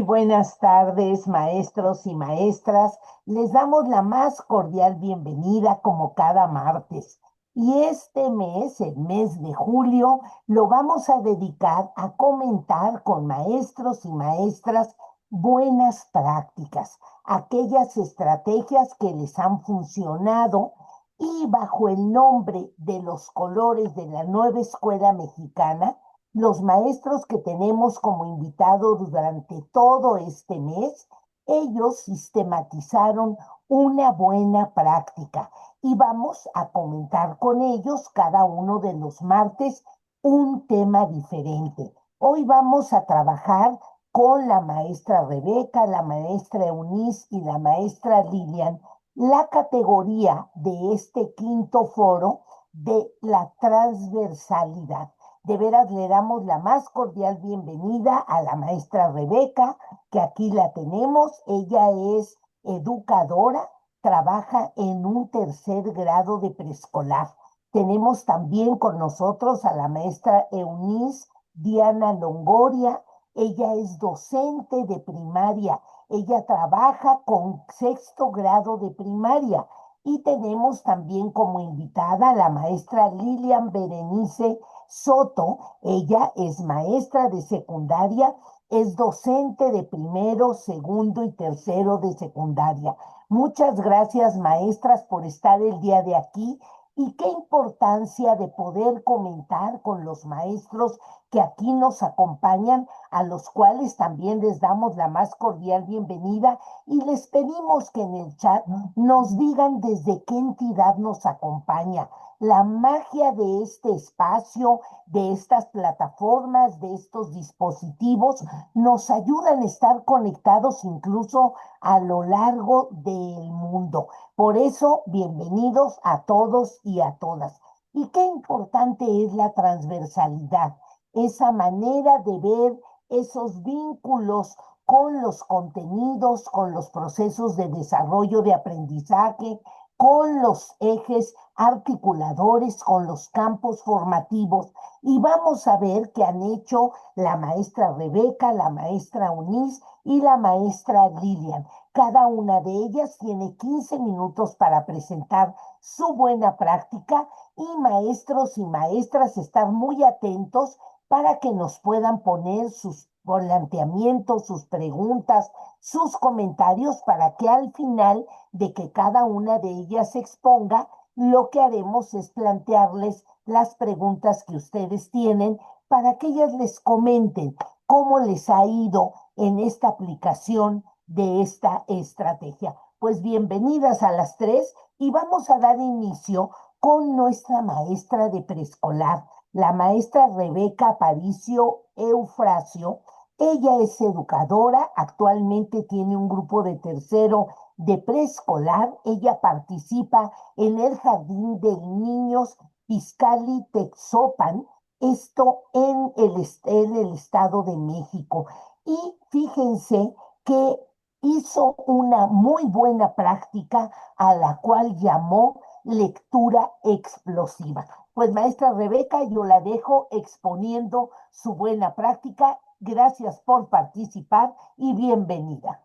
Muy buenas tardes, maestros y maestras. Les damos la más cordial bienvenida como cada martes. Y este mes, el mes de julio, lo vamos a dedicar a comentar con maestros y maestras buenas prácticas, aquellas estrategias que les han funcionado y bajo el nombre de los colores de la nueva escuela mexicana los maestros que tenemos como invitados durante todo este mes, ellos sistematizaron una buena práctica y vamos a comentar con ellos cada uno de los martes un tema diferente. Hoy vamos a trabajar con la maestra Rebeca, la maestra Eunice y la maestra Lilian la categoría de este quinto foro de la transversalidad. De veras le damos la más cordial bienvenida a la maestra Rebeca, que aquí la tenemos. Ella es educadora, trabaja en un tercer grado de preescolar. Tenemos también con nosotros a la maestra Eunice Diana Longoria. Ella es docente de primaria. Ella trabaja con sexto grado de primaria. Y tenemos también como invitada a la maestra Lilian Berenice Soto. Ella es maestra de secundaria, es docente de primero, segundo y tercero de secundaria. Muchas gracias, maestras, por estar el día de aquí y qué importancia de poder comentar con los maestros que aquí nos acompañan, a los cuales también les damos la más cordial bienvenida y les pedimos que en el chat nos digan desde qué entidad nos acompaña. La magia de este espacio, de estas plataformas, de estos dispositivos, nos ayudan a estar conectados incluso a lo largo del mundo. Por eso, bienvenidos a todos y a todas. Y qué importante es la transversalidad, esa manera de ver esos vínculos con los contenidos, con los procesos de desarrollo de aprendizaje, con los ejes articuladores, con los campos formativos. Y vamos a ver qué han hecho la maestra Rebeca, la maestra Eunice y la maestra Lilian. Cada una de ellas tiene 15 minutos para presentar su buena práctica y maestros y maestras estar muy atentos para que nos puedan poner sus planteamientos, sus preguntas, sus comentarios para que al final de que cada una de ellas se exponga, lo que haremos es plantearles las preguntas que ustedes tienen para que ellas les comenten cómo les ha ido en esta aplicación de esta estrategia. Pues bienvenidas a las tres y vamos a dar inicio con nuestra maestra de preescolar, la maestra Rebeca Aparicio Eufrasio. Ella es educadora, actualmente tiene un grupo de tercero de preescolar. Ella participa en el Jardín de Niños Piscali Texopan, esto en el Estado de México. Y fíjense que hizo una muy buena práctica a la cual llamó lectura explosiva. Pues maestra Rebeca, yo la dejo exponiendo su buena práctica. Gracias por participar y bienvenida.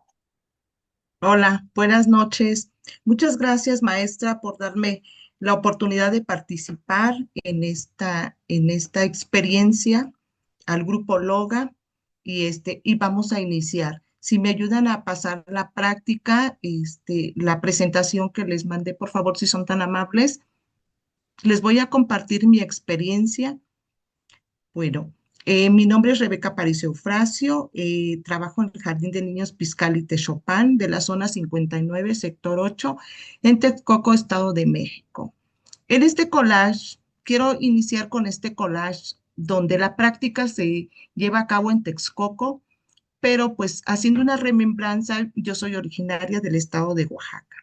Hola, buenas noches. Muchas gracias, maestra, por darme la oportunidad de participar en esta experiencia al grupo Loga y vamos a iniciar. Si me ayudan a pasar la práctica, la presentación que les mandé, por favor, si son tan amables, les voy a compartir mi experiencia. Bueno, mi nombre es Rebeca Aparicio Eufrasio, trabajo en el Jardín de Niños Piscali Texopan de la zona 59, sector 8, en Texcoco, Estado de México. En este collage, quiero iniciar con este collage donde la práctica se lleva a cabo en Texcoco, pero pues haciendo una remembranza, yo soy originaria del estado de Oaxaca.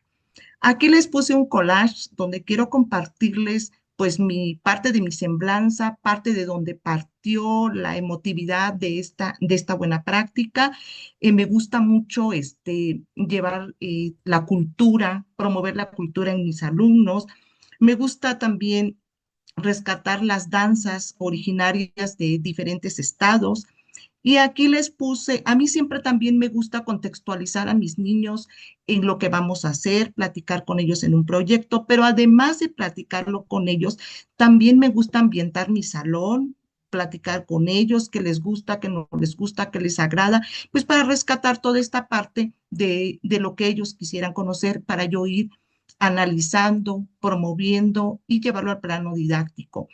Aquí les puse un collage donde quiero compartirles pues mi parte de mi semblanza, parte de donde partió la emotividad de esta buena práctica. Me gusta mucho llevar la cultura, promover la cultura en mis alumnos. Me gusta también rescatar las danzas originarias de diferentes estados Y aquí les puse, a mí siempre también me gusta contextualizar a mis niños en lo que vamos a hacer, platicar con ellos en un proyecto, pero además de platicarlo con ellos, también me gusta ambientar mi salón, platicar con ellos, qué les gusta, qué no les gusta, qué les agrada, pues para rescatar toda esta parte de lo que ellos quisieran conocer, para yo ir analizando, promoviendo y llevarlo al plano didáctico.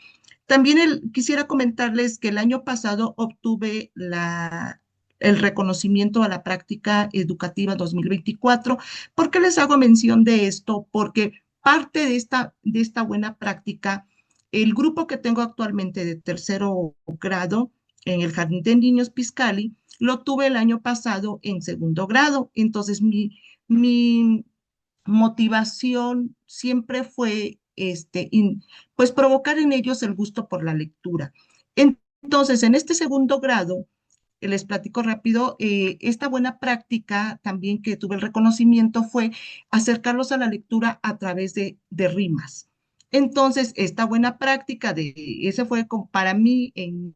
También quisiera comentarles que el año pasado obtuve el reconocimiento a la práctica educativa 2024. ¿Por qué les hago mención de esto? Porque parte de esta buena práctica, el grupo que tengo actualmente de tercero grado en el Jardín de Niños Piscali, lo tuve el año pasado en segundo grado. Entonces, mi motivación siempre fue pues provocar en ellos el gusto por la lectura. Entonces, en este segundo grado, les platico rápido, esta buena práctica también que tuve el reconocimiento fue acercarlos a la lectura a través de rimas. Entonces, esta buena práctica ese fue para mí en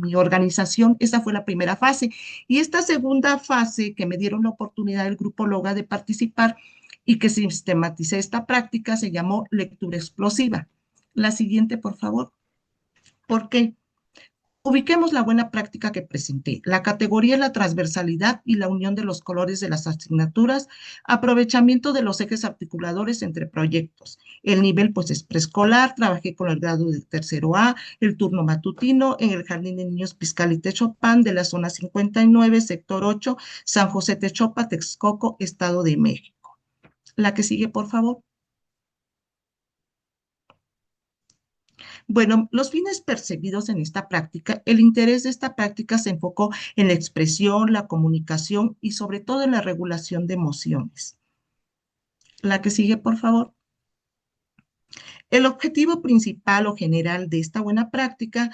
mi organización, esa fue la primera fase. Y esta segunda fase que me dieron la oportunidad del Grupo Loga de participar y que sistematicé esta práctica se llamó lectura explosiva. La siguiente, por favor. ¿Por qué? Ubiquemos la buena práctica que presenté. La categoría es la transversalidad y la unión de los colores de las asignaturas, aprovechamiento de los ejes articuladores entre proyectos. El nivel pues es preescolar, trabajé con el grado de tercero A, el turno matutino en el Jardín de Niños Piscal y Techopan de la zona 59, sector 8, San José Techopa, Texcoco, Estado de México. La que sigue, por favor. Bueno, los fines perseguidos en esta práctica, el interés de esta práctica se enfocó en la expresión, la comunicación y sobre todo en la regulación de emociones. La que sigue, por favor. El objetivo principal o general de esta buena práctica,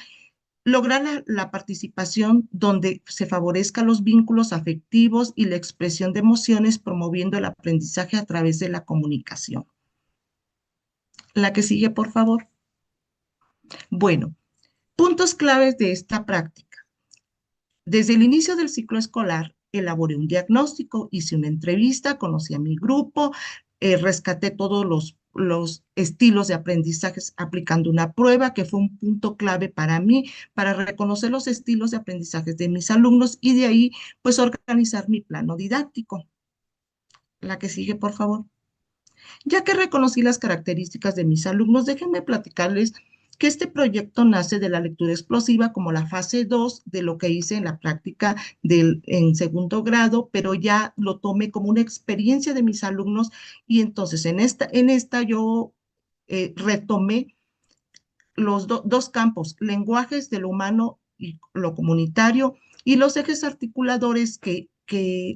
lograr la participación donde se favorezcan los vínculos afectivos y la expresión de emociones, promoviendo el aprendizaje a través de la comunicación. La que sigue, por favor. Bueno, puntos claves de esta práctica. Desde el inicio del ciclo escolar, elaboré un diagnóstico, hice una entrevista, conocí a mi grupo, rescaté todos los estilos de aprendizajes aplicando una prueba, que fue un punto clave para mí, para reconocer los estilos de aprendizajes de mis alumnos y de ahí, pues, organizar mi plano didáctico. La que sigue, por favor. Ya que reconocí las características de mis alumnos, déjenme platicarles que este proyecto nace de la lectura explosiva como la fase 2 de lo que hice en la práctica en segundo grado, pero ya lo tomé como una experiencia de mis alumnos y entonces en esta yo retomé los dos campos, lenguajes de lo humano y lo comunitario, y los ejes articuladores que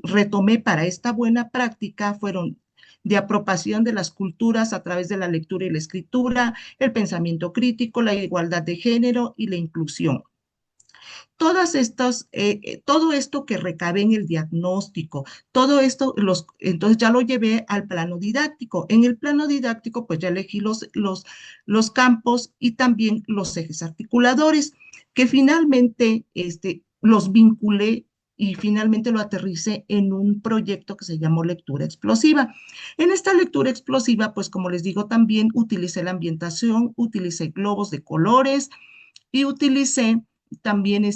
retomé para esta buena práctica fueron de apropiación de las culturas a través de la lectura y la escritura, el pensamiento crítico, la igualdad de género y la inclusión. Todo esto que recabé en el diagnóstico, todo esto, entonces ya lo llevé al plano didáctico. En el plano didáctico, pues ya elegí los campos y también los ejes articuladores, que finalmente los vinculé y finalmente lo aterricé en un proyecto que se llamó lectura explosiva. En esta lectura explosiva, pues como les digo, también utilicé la ambientación, utilicé globos de colores y utilicé también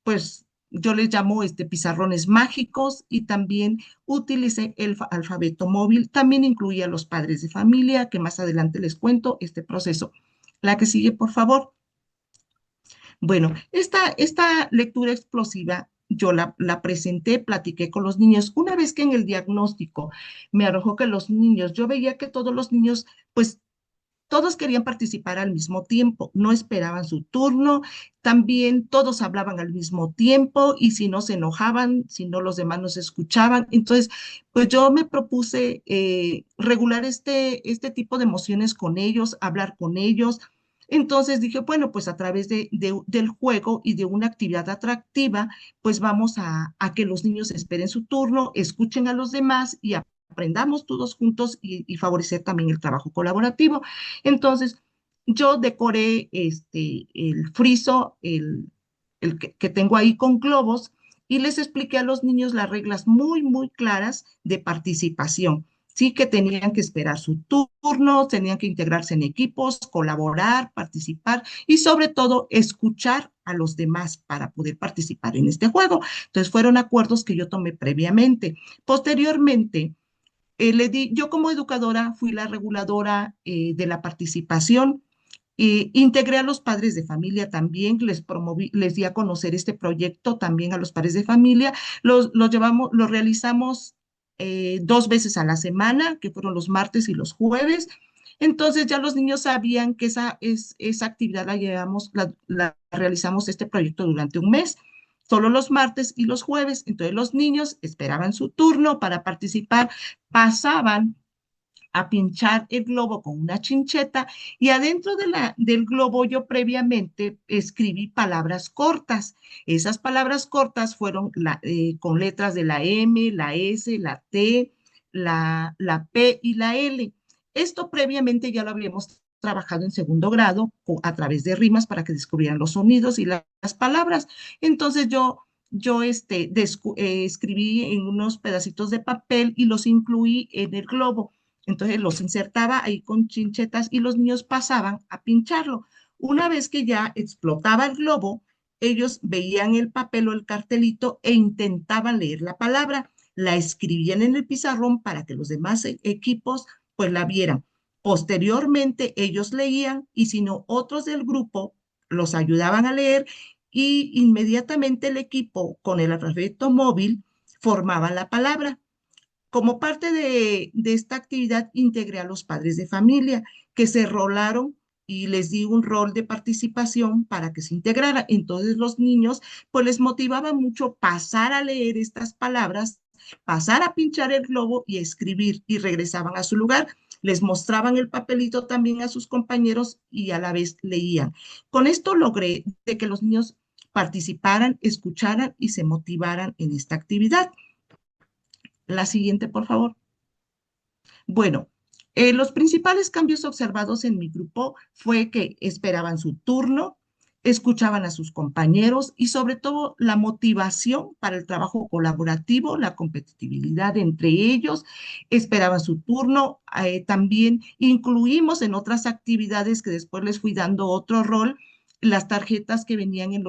pues yo les llamo pizarrones mágicos y también utilicé el alfabeto móvil. También incluía a los padres de familia, que más adelante les cuento este proceso. La que sigue, por favor. Bueno, esta lectura explosiva yo la presenté, platiqué con los niños. Una vez que en el diagnóstico me arrojó que los niños, yo veía que todos los niños, pues todos querían participar al mismo tiempo, no esperaban su turno, también todos hablaban al mismo tiempo y si no se enojaban, si no los demás no se escuchaban. Entonces, pues yo me propuse regular este tipo de emociones con ellos, hablar con ellos. Entonces dije, bueno, pues a través del juego y de una actividad atractiva, pues vamos a que los niños esperen su turno, escuchen a los demás y aprendamos todos juntos y favorecer también el trabajo colaborativo. Entonces, yo decoré el friso, que tengo ahí con globos, y les expliqué a los niños las reglas muy, muy claras de participación. Sí, que tenían que esperar su turno, tenían que integrarse en equipos, colaborar, participar y sobre todo escuchar a los demás para poder participar en este juego. Entonces fueron acuerdos que yo tomé previamente. Posteriormente, yo como educadora fui la reguladora de la participación. Integré a los padres de familia también, les promoví, les di a conocer este proyecto también a los padres de familia. Lo realizamos 2 veces a la semana, que fueron los martes y los jueves. Entonces ya los niños sabían que esa actividad la realizamos este proyecto durante un mes, solo los martes y los jueves. Entonces los niños esperaban su turno para participar, pasaban a pinchar el globo con una chincheta y adentro del globo yo previamente escribí palabras cortas. Esas palabras cortas fueron con letras de la M, la S, la T, la P y la L. Esto previamente ya lo habíamos trabajado en segundo grado a través de rimas para que descubrieran los sonidos y las palabras. Entonces yo escribí en unos pedacitos de papel y los incluí en el globo. Entonces los insertaba ahí con chinchetas y los niños pasaban a pincharlo. Una vez que ya explotaba el globo, ellos veían el papel o el cartelito e intentaban leer la palabra. La escribían en el pizarrón para que los demás equipos pues la vieran. Posteriormente ellos leían y si no, otros del grupo los ayudaban a leer y inmediatamente el equipo con el alfabeto móvil formaba la palabra. Como parte de esta actividad, integré a los padres de familia que se rolaron y les di un rol de participación para que se integrara. Entonces los niños, pues les motivaba mucho pasar a leer estas palabras, pasar a pinchar el globo y escribir y regresaban a su lugar. Les mostraban el papelito también a sus compañeros y a la vez leían. Con esto logré de que los niños participaran, escucharan y se motivaran en esta actividad. La siguiente, por favor. Bueno, los principales cambios observados en mi grupo fue que esperaban su turno, escuchaban a sus compañeros y sobre todo la motivación para el trabajo colaborativo, la competitividad entre ellos, esperaban su turno. También incluimos en otras actividades que después les fui dando otro rol, las tarjetas que venían en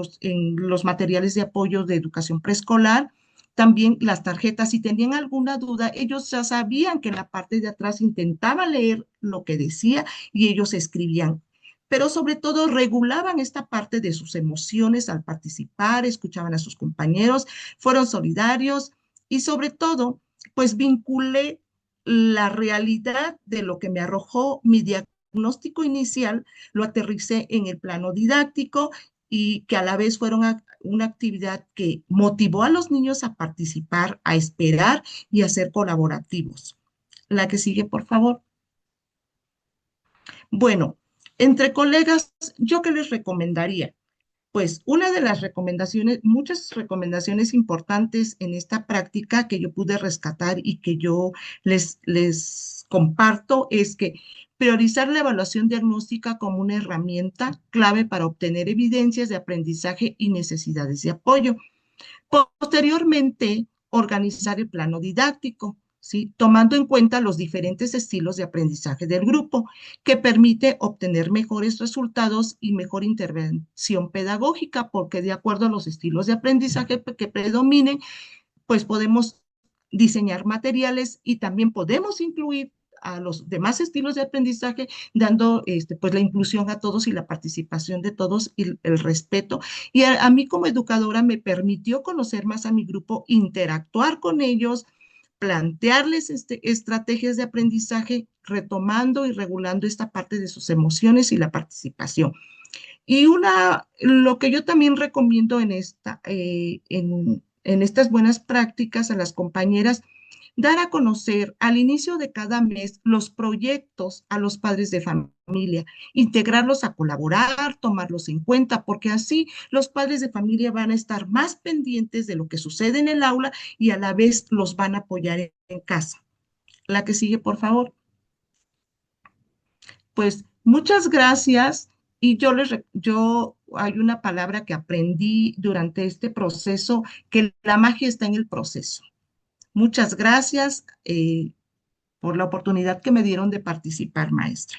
los materiales de apoyo de educación preescolar, también las tarjetas. Si tenían alguna duda, ellos ya sabían que en la parte de atrás intentaba leer lo que decía y ellos escribían. Pero sobre todo regulaban esta parte de sus emociones al participar, escuchaban a sus compañeros, fueron solidarios y sobre todo, pues vinculé la realidad de lo que me arrojó mi diagnóstico inicial, lo aterricé en el plano didáctico y que a la vez fueron una actividad que motivó a los niños a participar, a esperar y a ser colaborativos. La que sigue, por favor. Bueno, entre colegas, ¿yo qué les recomendaría? Pues una de las recomendaciones, muchas recomendaciones importantes en esta práctica que yo pude rescatar y que yo les comparto es que priorizar la evaluación diagnóstica como una herramienta clave para obtener evidencias de aprendizaje y necesidades de apoyo. Posteriormente, organizar el plano didáctico, ¿sí? Tomando en cuenta los diferentes estilos de aprendizaje del grupo, que permite obtener mejores resultados y mejor intervención pedagógica, porque de acuerdo a los estilos de aprendizaje que predominen, pues podemos diseñar materiales y también podemos incluir a los demás estilos de aprendizaje, dando pues la inclusión a todos y la participación de todos y el respeto. Y a mí como educadora me permitió conocer más a mi grupo, interactuar con ellos, plantearles estrategias de aprendizaje, retomando y regulando esta parte de sus emociones y la participación. Y lo que yo también recomiendo en estas buenas prácticas a las compañeras, dar a conocer al inicio de cada mes los proyectos a los padres de familia, integrarlos a colaborar, tomarlos en cuenta, porque así los padres de familia van a estar más pendientes de lo que sucede en el aula y a la vez los van a apoyar en casa. La que sigue, por favor. Pues muchas gracias y yo hay una palabra que aprendí durante este proceso, que la magia está en el proceso. Muchas gracias por la oportunidad que me dieron de participar, maestra.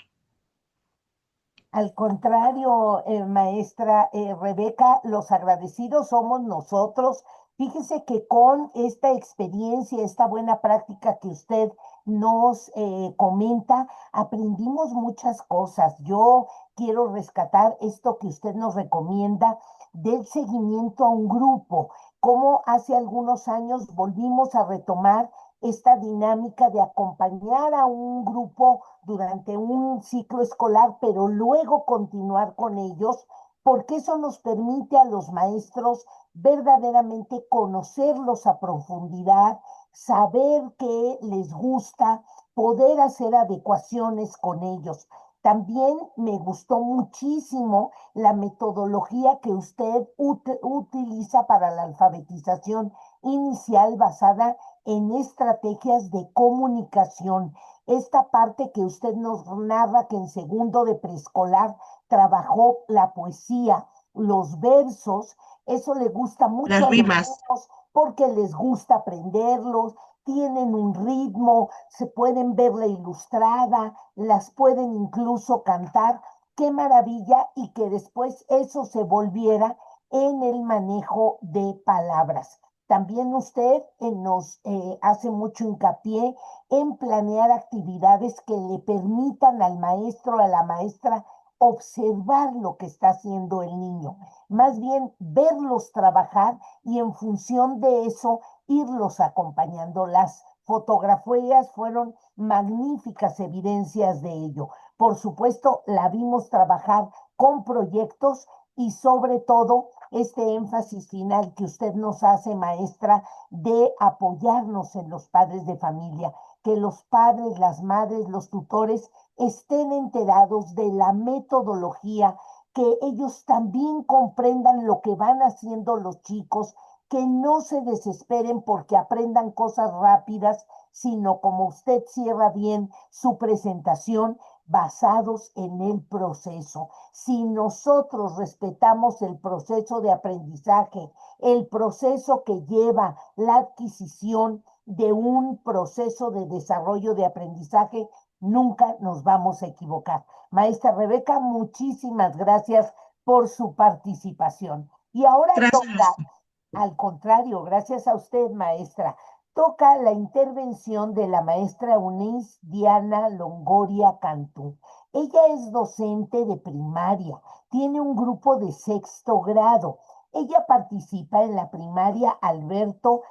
Al contrario, maestra Rebeca, los agradecidos somos nosotros. Fíjese que con esta experiencia, esta buena práctica que usted nos comenta, aprendimos muchas cosas. Yo quiero rescatar esto que usted nos recomienda del seguimiento a un grupo, como hace algunos años volvimos a retomar esta dinámica de acompañar a un grupo durante un ciclo escolar, pero luego continuar con ellos, porque eso nos permite a los maestros verdaderamente conocerlos a profundidad, saber qué les gusta, poder hacer adecuaciones con ellos. También me gustó muchísimo la metodología que usted utiliza para la alfabetización inicial basada en estrategias de comunicación. Esta parte que usted nos narra que en segundo de preescolar trabajó la poesía, los versos, eso le gusta mucho Las a los rimas. niños porque les gusta aprenderlos, tienen un ritmo, se pueden verla ilustrada, las pueden incluso cantar. Qué maravilla y que después eso se volviera en el manejo de palabras. También usted nos hace mucho hincapié en planear actividades que le permitan al maestro, a la maestra, observar lo que está haciendo el niño, más bien verlos trabajar y en función de eso irlos acompañando. Las fotografías fueron magníficas evidencias de ello. Por supuesto, la vimos trabajar con proyectos y sobre todo este énfasis final que usted nos hace, maestra, de apoyarnos en los padres de familia, que los padres, las madres, los tutores estén enterados de la metodología, que ellos también comprendan lo que van haciendo los chicos, que no se desesperen porque aprendan cosas rápidas, sino como usted cierra bien su presentación, basados en el proceso. Si nosotros respetamos el proceso de aprendizaje, el proceso que lleva la adquisición de un proceso de desarrollo de aprendizaje, nunca nos vamos a equivocar. Maestra Rebeca, muchísimas gracias por su participación. Y ahora Gracias, toca, maestra. al contrario, gracias a usted, maestra, toca la intervención de la maestra Eunice Diana Longoria Cantú. Ella es docente de primaria, tiene un grupo de sexto grado. Ella participa en la primaria Alberto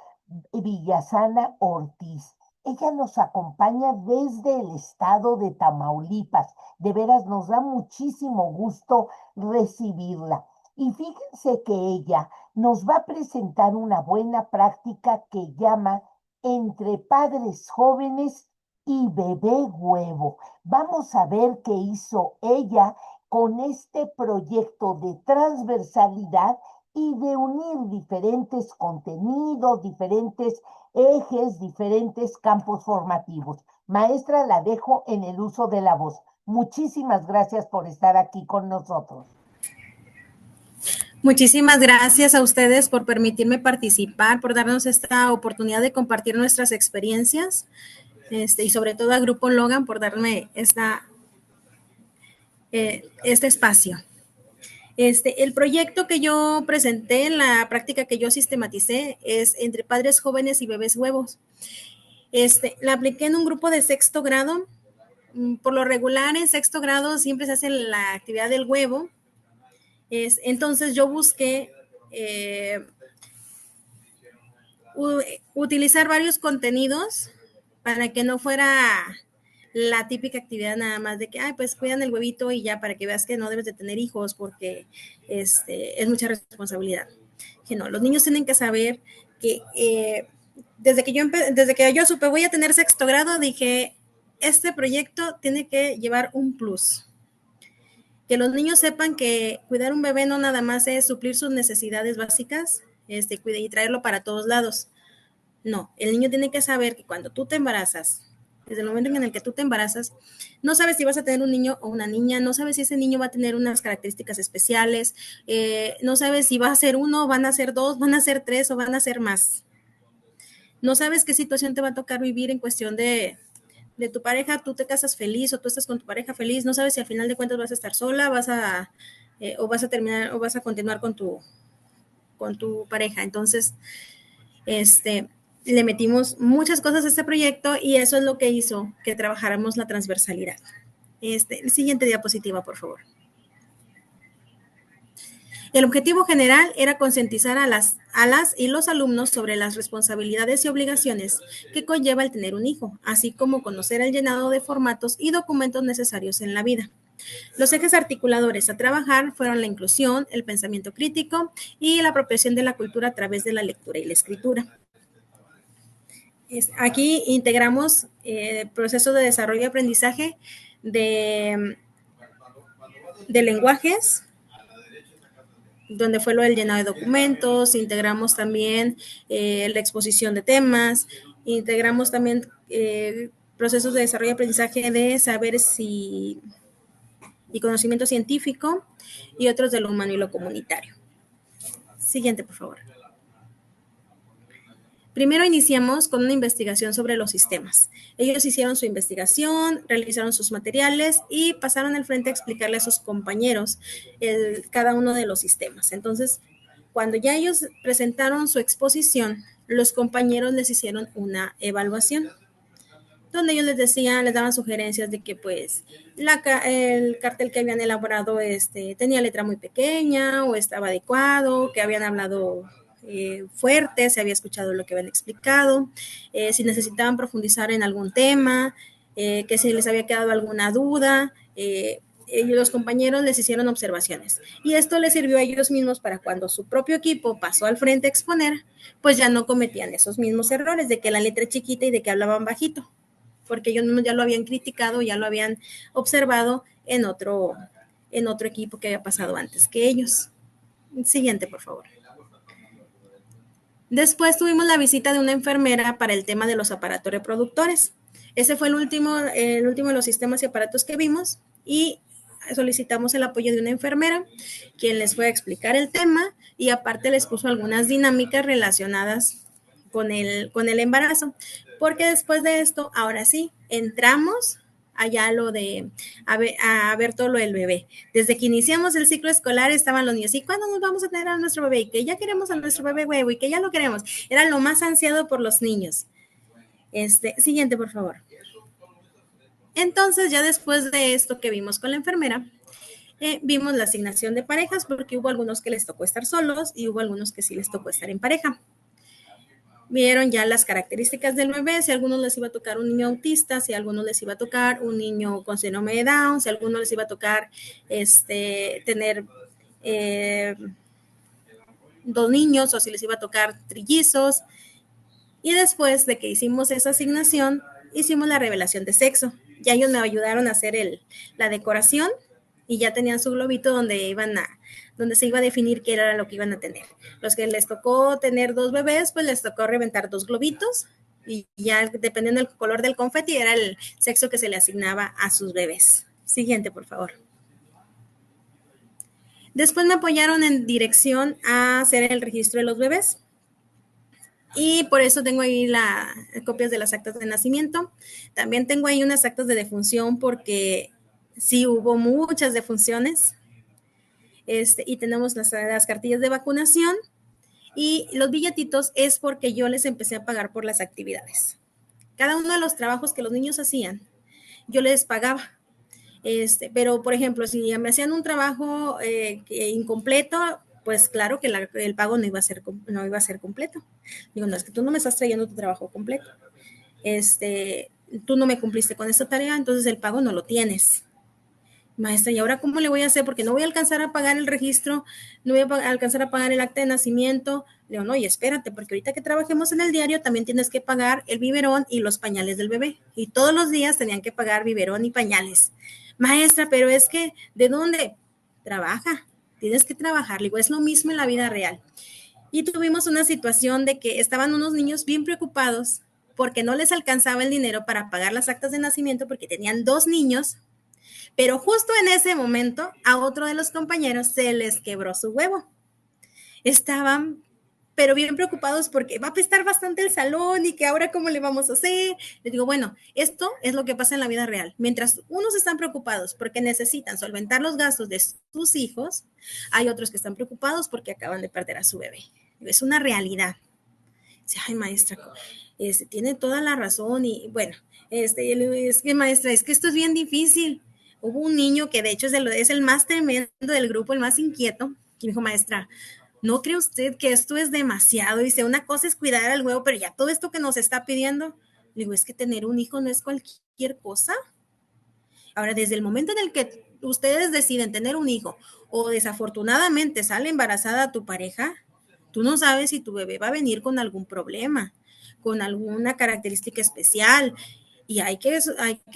Villasana Ortiz. Ella nos acompaña desde el estado de Tamaulipas. De veras, nos da muchísimo gusto recibirla. Y fíjense que ella nos va a presentar una buena práctica que llama Entre Padres Jóvenes y Bebé Huevo. Vamos a ver qué hizo ella con este proyecto de transversalidad y de unir diferentes contenidos, diferentes ejes, diferentes campos formativos. Maestra, la dejo en el uso de la voz. Muchísimas gracias por estar aquí con nosotros. Muchísimas gracias a ustedes por permitirme participar, por darnos esta oportunidad de compartir nuestras experiencias, y sobre todo a Grupo Logan por darme este espacio. El proyecto que yo presenté, la práctica que yo sistematicé es Entre Padres Jóvenes y Bebés Huevos. La apliqué en un grupo de sexto grado. Por lo regular, en sexto grado siempre se hace la actividad del huevo. Entonces yo busqué utilizar varios contenidos para que no fuera la típica actividad nada más de que, ay, pues cuidan el huevito y ya, para que veas que no debes de tener hijos porque es mucha responsabilidad. Que no, los niños tienen que saber que desde que yo supe voy a tener sexto grado, dije, este proyecto tiene que llevar un plus. Que los niños sepan que cuidar un bebé no nada más es suplir sus necesidades básicas, y traerlo para todos lados. No, el niño tiene que saber que cuando tú te embarazas desde el momento en el que tú te embarazas, no sabes si vas a tener un niño o una niña, no sabes si ese niño va a tener unas características especiales, no sabes si va a ser uno, van a ser dos, van a ser tres o van a ser más. No sabes qué situación te va a tocar vivir en cuestión de tu pareja. Tú te casas feliz o tú estás con tu pareja feliz, no sabes si al final de cuentas vas a estar sola, o vas a terminar o vas a continuar con tu pareja. Entonces, le metimos muchas cosas a este proyecto y eso es lo que hizo que trabajáramos la transversalidad. El siguiente diapositiva, por favor. El objetivo general era concientizar a las y los alumnos sobre las responsabilidades y obligaciones que conlleva el tener un hijo, así como conocer el llenado de formatos y documentos necesarios en la vida. Los ejes articuladores a trabajar fueron la inclusión, el pensamiento crítico y la apropiación de la cultura a través de la lectura y la escritura. Aquí integramos procesos de desarrollo y aprendizaje de lenguajes, donde fue lo del llenado de documentos, integramos también la exposición de temas, integramos también procesos de desarrollo y aprendizaje de saberes y conocimiento científico y otros de lo humano y lo comunitario. Siguiente, por favor. Primero iniciamos con una investigación sobre los sistemas. Ellos hicieron su investigación, realizaron sus materiales y pasaron al frente a explicarle a sus compañeros cada uno de los sistemas. Entonces, cuando ya ellos presentaron su exposición, los compañeros les hicieron una evaluación, donde ellos les daban sugerencias de que pues el cartel que habían elaborado tenía letra muy pequeña o estaba adecuado, que habían hablado fuerte, se había escuchado lo que habían explicado, si necesitaban profundizar en algún tema, que si les había quedado alguna duda, los compañeros les hicieron observaciones y esto les sirvió a ellos mismos para cuando su propio equipo pasó al frente a exponer, pues ya no cometían esos mismos errores de que la letra es chiquita y de que hablaban bajito, porque ellos mismos ya lo habían criticado, ya lo habían observado en otro equipo que había pasado antes que ellos. Siguiente, por favor. Después tuvimos la visita de una enfermera para el tema de los aparatos reproductores. Ese fue el último de los sistemas y aparatos que vimos y solicitamos el apoyo de una enfermera, quien les fue a explicar el tema y aparte les puso algunas dinámicas relacionadas con el embarazo, porque después de esto, ahora sí, entramos allá a ver todo lo del bebé. Desde que iniciamos el ciclo escolar estaban los niños, ¿y cuándo nos vamos a tener a nuestro bebé? Y que ya queremos a nuestro bebé huevo y que ya lo queremos. Era lo más ansiado por los niños. Siguiente, por favor. Entonces, ya después de esto que vimos con la enfermera, vimos la asignación de parejas, porque hubo algunos que les tocó estar solos y hubo algunos que sí les tocó estar en pareja. Vieron ya las características del bebé, si a algunos les iba a tocar un niño autista, si a algunos les iba a tocar un niño con síndrome de Down, si a algunos les iba a tocar tener 2 niños o si les iba a tocar trillizos. Y después de que hicimos esa asignación, hicimos la revelación de sexo. Ya ellos me ayudaron a hacer la decoración y ya tenían su globito donde se iba a definir qué era lo que iban a tener. Los que les tocó tener 2 bebés, pues les tocó reventar 2 globitos y ya dependiendo del color del confeti era el sexo que se le asignaba a sus bebés. Siguiente, por favor. Después me apoyaron en dirección a hacer el registro de los bebés. Y por eso tengo ahí copias de las actas de nacimiento. También tengo ahí unas actas de defunción porque sí hubo muchas defunciones. Y tenemos las cartillas de vacunación y los billetitos es porque yo les empecé a pagar por las actividades. Cada uno de los trabajos que los niños hacían, yo les pagaba. Pero, por ejemplo, si me hacían un trabajo incompleto, pues claro que el pago no iba a ser completo. Digo, no, es que tú no me estás trayendo tu trabajo completo. Tú no me cumpliste con esta tarea, entonces el pago no lo tienes. Maestra, ¿y ahora cómo le voy a hacer? Porque no voy a alcanzar a pagar el registro, no voy a alcanzar a pagar el acta de nacimiento. Le digo, no, y espérate, porque ahorita que trabajemos en el diario también tienes que pagar el biberón y los pañales del bebé. Y todos los días tenían que pagar biberón y pañales. Maestra, pero es que, ¿de dónde? Trabaja, tienes que trabajar. Le digo, es lo mismo en la vida real. Y tuvimos una situación de que estaban unos niños bien preocupados porque no les alcanzaba el dinero para pagar las actas de nacimiento porque tenían 2 niños, pero justo en ese momento a otro de los compañeros se les quebró su huevo. Estaban pero bien preocupados porque va a apestar bastante el salón y que ahora cómo le vamos a hacer. Les digo, bueno, esto es lo que pasa en la vida real. Mientras unos están preocupados porque necesitan solventar los gastos de sus hijos, hay otros que están preocupados porque acaban de perder a su bebé. Es una realidad. Dice, ay, maestra, tiene toda la razón y bueno, es que maestra, es que esto es bien difícil. Hubo un niño que de hecho es el más tremendo del grupo, el más inquieto, que me dijo, maestra, ¿no cree usted que esto es demasiado? Dice, una cosa es cuidar al huevo, pero ya todo esto que nos está pidiendo, le digo, es que tener un hijo no es cualquier cosa. Ahora, desde el momento en el que ustedes deciden tener un hijo o desafortunadamente sale embarazada tu pareja, tú no sabes si tu bebé va a venir con algún problema, con alguna característica especial y hay que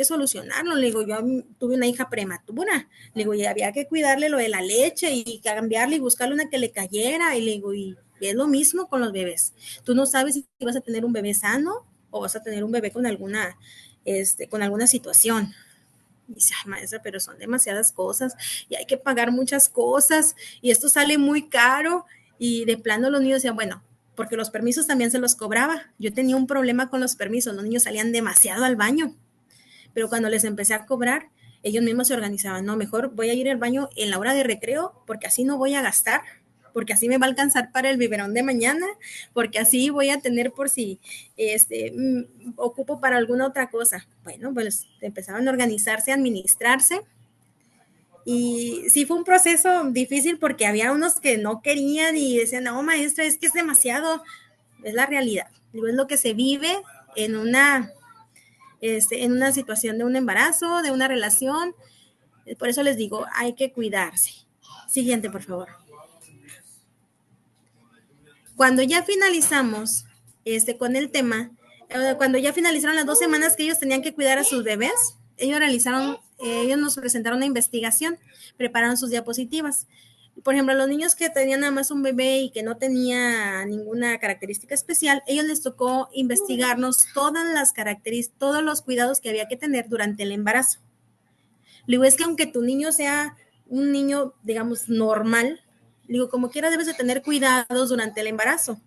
solucionarlo. Le digo, yo tuve una hija prematura, le digo, y había que cuidarle lo de la leche y cambiarle y buscarle una que le cayera, y le digo, y es lo mismo con los bebés. Tú no sabes si vas a tener un bebé sano o vas a tener un bebé con alguna situación. Y dice, ay, maestra, pero son demasiadas cosas y hay que pagar muchas cosas y esto sale muy caro. Y de plano los niños decían, bueno, porque los permisos también se los cobraba. Yo tenía un problema con los permisos, los niños salían demasiado al baño, pero cuando les empecé a cobrar, ellos mismos se organizaban, no, mejor voy a ir al baño en la hora de recreo porque así no voy a gastar, porque así me va a alcanzar para el biberón de mañana, porque así voy a tener por si ocupo para alguna otra cosa. Bueno, pues empezaban a organizarse, a administrarse. Y sí fue un proceso difícil porque había unos que no querían y decían, no, maestra, es que es demasiado. Es la realidad. Digo, es lo que se vive en una situación de un embarazo, de una relación. Por eso les digo, hay que cuidarse. Siguiente, por favor. Cuando ya finalizamos con el tema, cuando ya finalizaron las 2 semanas que ellos tenían que cuidar a sus bebés, ellos nos presentaron una investigación, prepararon sus diapositivas. Por ejemplo, a los niños que tenían nada más un bebé y que no tenía ninguna característica especial, ellos les tocó investigarnos todos los cuidados que había que tener durante el embarazo. Le digo, es que aunque tu niño sea un niño, digamos, normal, digo, como quiera debes de tener cuidados durante el embarazo.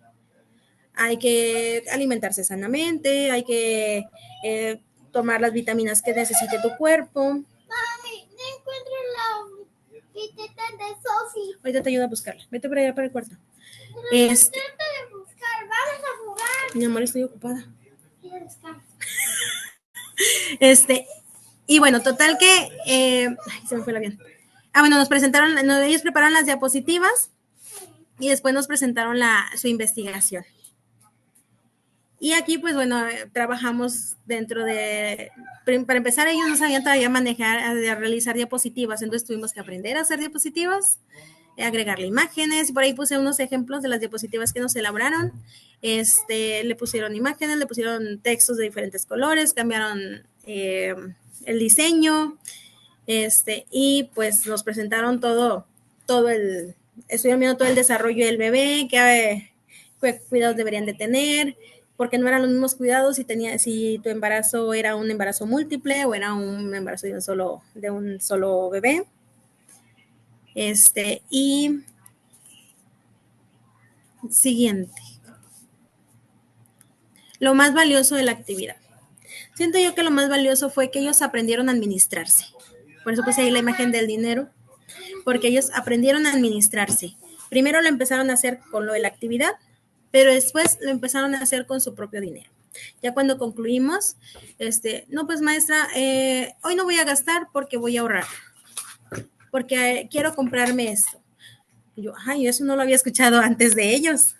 Hay que alimentarse sanamente, hay que tomar las vitaminas que necesite tu cuerpo. Mami, no encuentro la piteta de Sofi. Ahorita te ayudo a buscarla. Vete para allá para el cuarto. No trata de buscar, vamos a jugar. Mi amor, estoy ocupada. Y bueno, total que se me fue el avión. Bueno, ellos prepararon las diapositivas y después nos presentaron su investigación. Y aquí, pues bueno, trabajamos para empezar, ellos no sabían todavía realizar diapositivas, entonces tuvimos que aprender a hacer diapositivas, agregarle imágenes, por ahí puse unos ejemplos de las diapositivas que nos elaboraron, le pusieron imágenes, le pusieron textos de diferentes colores, cambiaron el diseño, y pues nos presentaron estuvieron viendo todo el desarrollo del bebé, qué cuidados deberían de tener, porque no eran los mismos cuidados si tu embarazo era un embarazo múltiple o era un embarazo de un solo bebé. Y siguiente. Lo más valioso de la actividad. Siento yo que lo más valioso fue que ellos aprendieron a administrarse. Por eso puse ahí la imagen del dinero, porque ellos aprendieron a administrarse. Primero lo empezaron a hacer con lo de la actividad, pero después lo empezaron a hacer con su propio dinero. Ya cuando concluimos, no, pues maestra, hoy no voy a gastar porque voy a ahorrar, porque quiero comprarme esto. Y yo, ay, eso no lo había escuchado antes de ellos.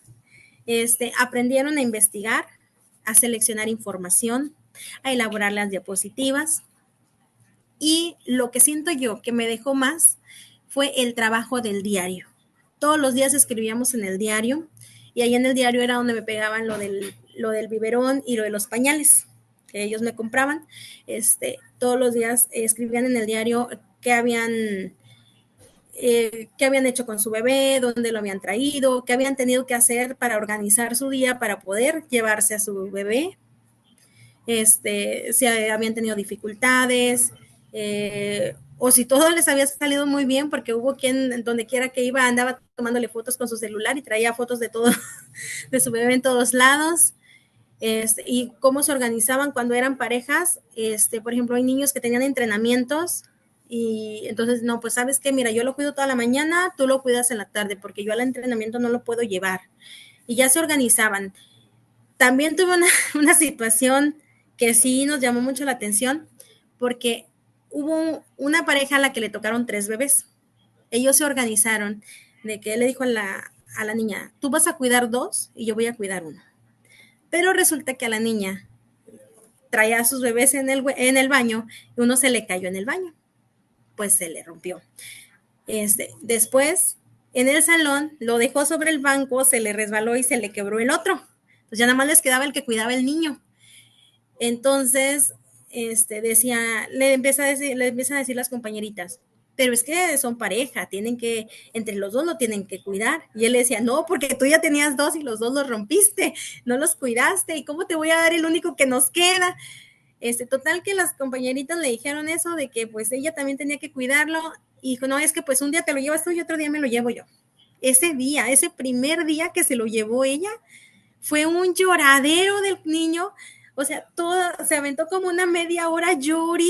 Aprendieron a investigar, a seleccionar información, a elaborar las diapositivas. Y lo que siento yo que me dejó más fue el trabajo del diario. Todos los días escribíamos en el diario y ahí en el diario era donde me pegaban lo del biberón y lo de los pañales que ellos me compraban. Todos los días escribían en el diario qué habían hecho con su bebé, dónde lo habían traído, qué habían tenido que hacer para organizar su día para poder llevarse a su bebé. si habían tenido dificultades, o si todo les había salido muy bien, porque hubo quien, donde quiera que iba, andaba tomándole fotos con su celular y traía fotos de todo, de su bebé en todos lados. Y cómo se organizaban cuando eran parejas. Por ejemplo, hay niños que tenían entrenamientos y entonces, no, pues sabes qué, mira, yo lo cuido toda la mañana, tú lo cuidas en la tarde, porque yo al entrenamiento no lo puedo llevar. Y ya se organizaban. También tuve una situación que sí nos llamó mucho la atención, porque hubo una pareja a la que le tocaron 3 bebés. Ellos se organizaron de que él le dijo a la niña, tú vas a cuidar 2 y yo voy a cuidar 1. Pero resulta que a la niña traía a sus bebés en el baño y uno se le cayó en el baño, pues se le rompió. Después, en el salón, lo dejó sobre el banco, se le resbaló y se le quebró el otro. Entonces ya nada más les quedaba el que cuidaba el niño. Entonces, le empiezan a decir las compañeritas, pero es que son pareja, tienen que, entre los dos lo tienen que cuidar. Y él le decía, no, porque tú ya tenías 2 y los 2 los rompiste, no los cuidaste, ¿y cómo te voy a dar el único que nos queda? Total que las compañeritas le dijeron eso, de que pues ella también tenía que cuidarlo, y dijo, no, es que pues un día te lo llevas tú y otro día me lo llevo yo. Ese día, ese primer día que se lo llevó ella, fue un lloradero del niño. O sea, se aventó como una media hora, llore,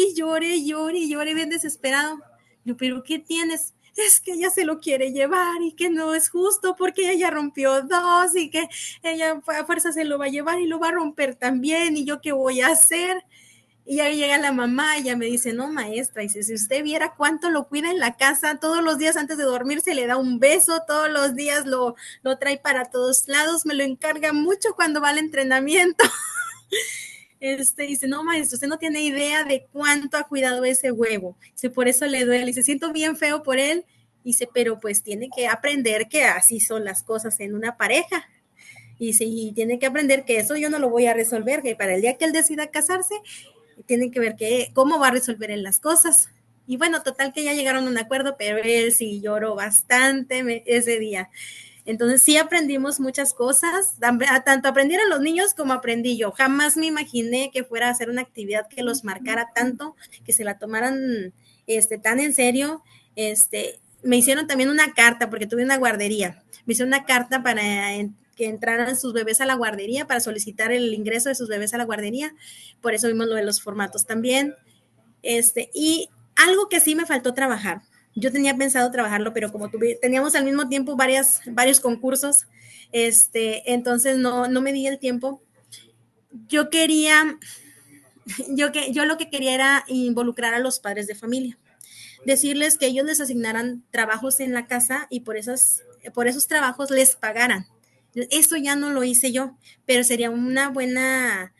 bien desesperado. Yo, pero ¿qué tienes? Es que ella se lo quiere llevar y que no es justo porque ella rompió 2 y que ella a fuerza se lo va a llevar y lo va a romper también, y yo qué voy a hacer. Y ahí llega la mamá y ella me dice, no, maestra, dice, si usted viera cuánto lo cuida en la casa, todos los días antes de dormir se le da un beso, todos los días lo trae para todos lados, me lo encarga mucho cuando va al entrenamiento. Dice, no, maestra, usted no tiene idea de cuánto ha cuidado ese huevo. Dice, por eso le duele. Dice, siento bien feo por él. Dice, pero pues tiene que aprender que así son las cosas en una pareja. Y tiene que aprender que eso yo no lo voy a resolver, que para el día que él decida casarse, tienen que ver cómo va a resolver en las cosas. Y bueno, total que ya llegaron a un acuerdo, pero él sí lloró bastante ese día. Entonces sí aprendimos muchas cosas, tanto aprendieron los niños como aprendí yo. Jamás me imaginé que fuera a hacer una actividad que los marcara tanto, que se la tomaran tan en serio. Me hicieron también una carta, porque tuve una guardería. Me hicieron una carta para que entraran sus bebés a la guardería, para solicitar el ingreso de sus bebés a la guardería. Por eso vimos lo de los formatos también. Y algo que sí me faltó trabajar. Yo tenía pensado trabajarlo, pero como teníamos al mismo tiempo varios concursos, entonces no me di el tiempo. Yo lo que quería era involucrar a los padres de familia, decirles que ellos les asignaran trabajos en la casa y por esos trabajos les pagaran. Eso ya no lo hice yo, pero sería una buena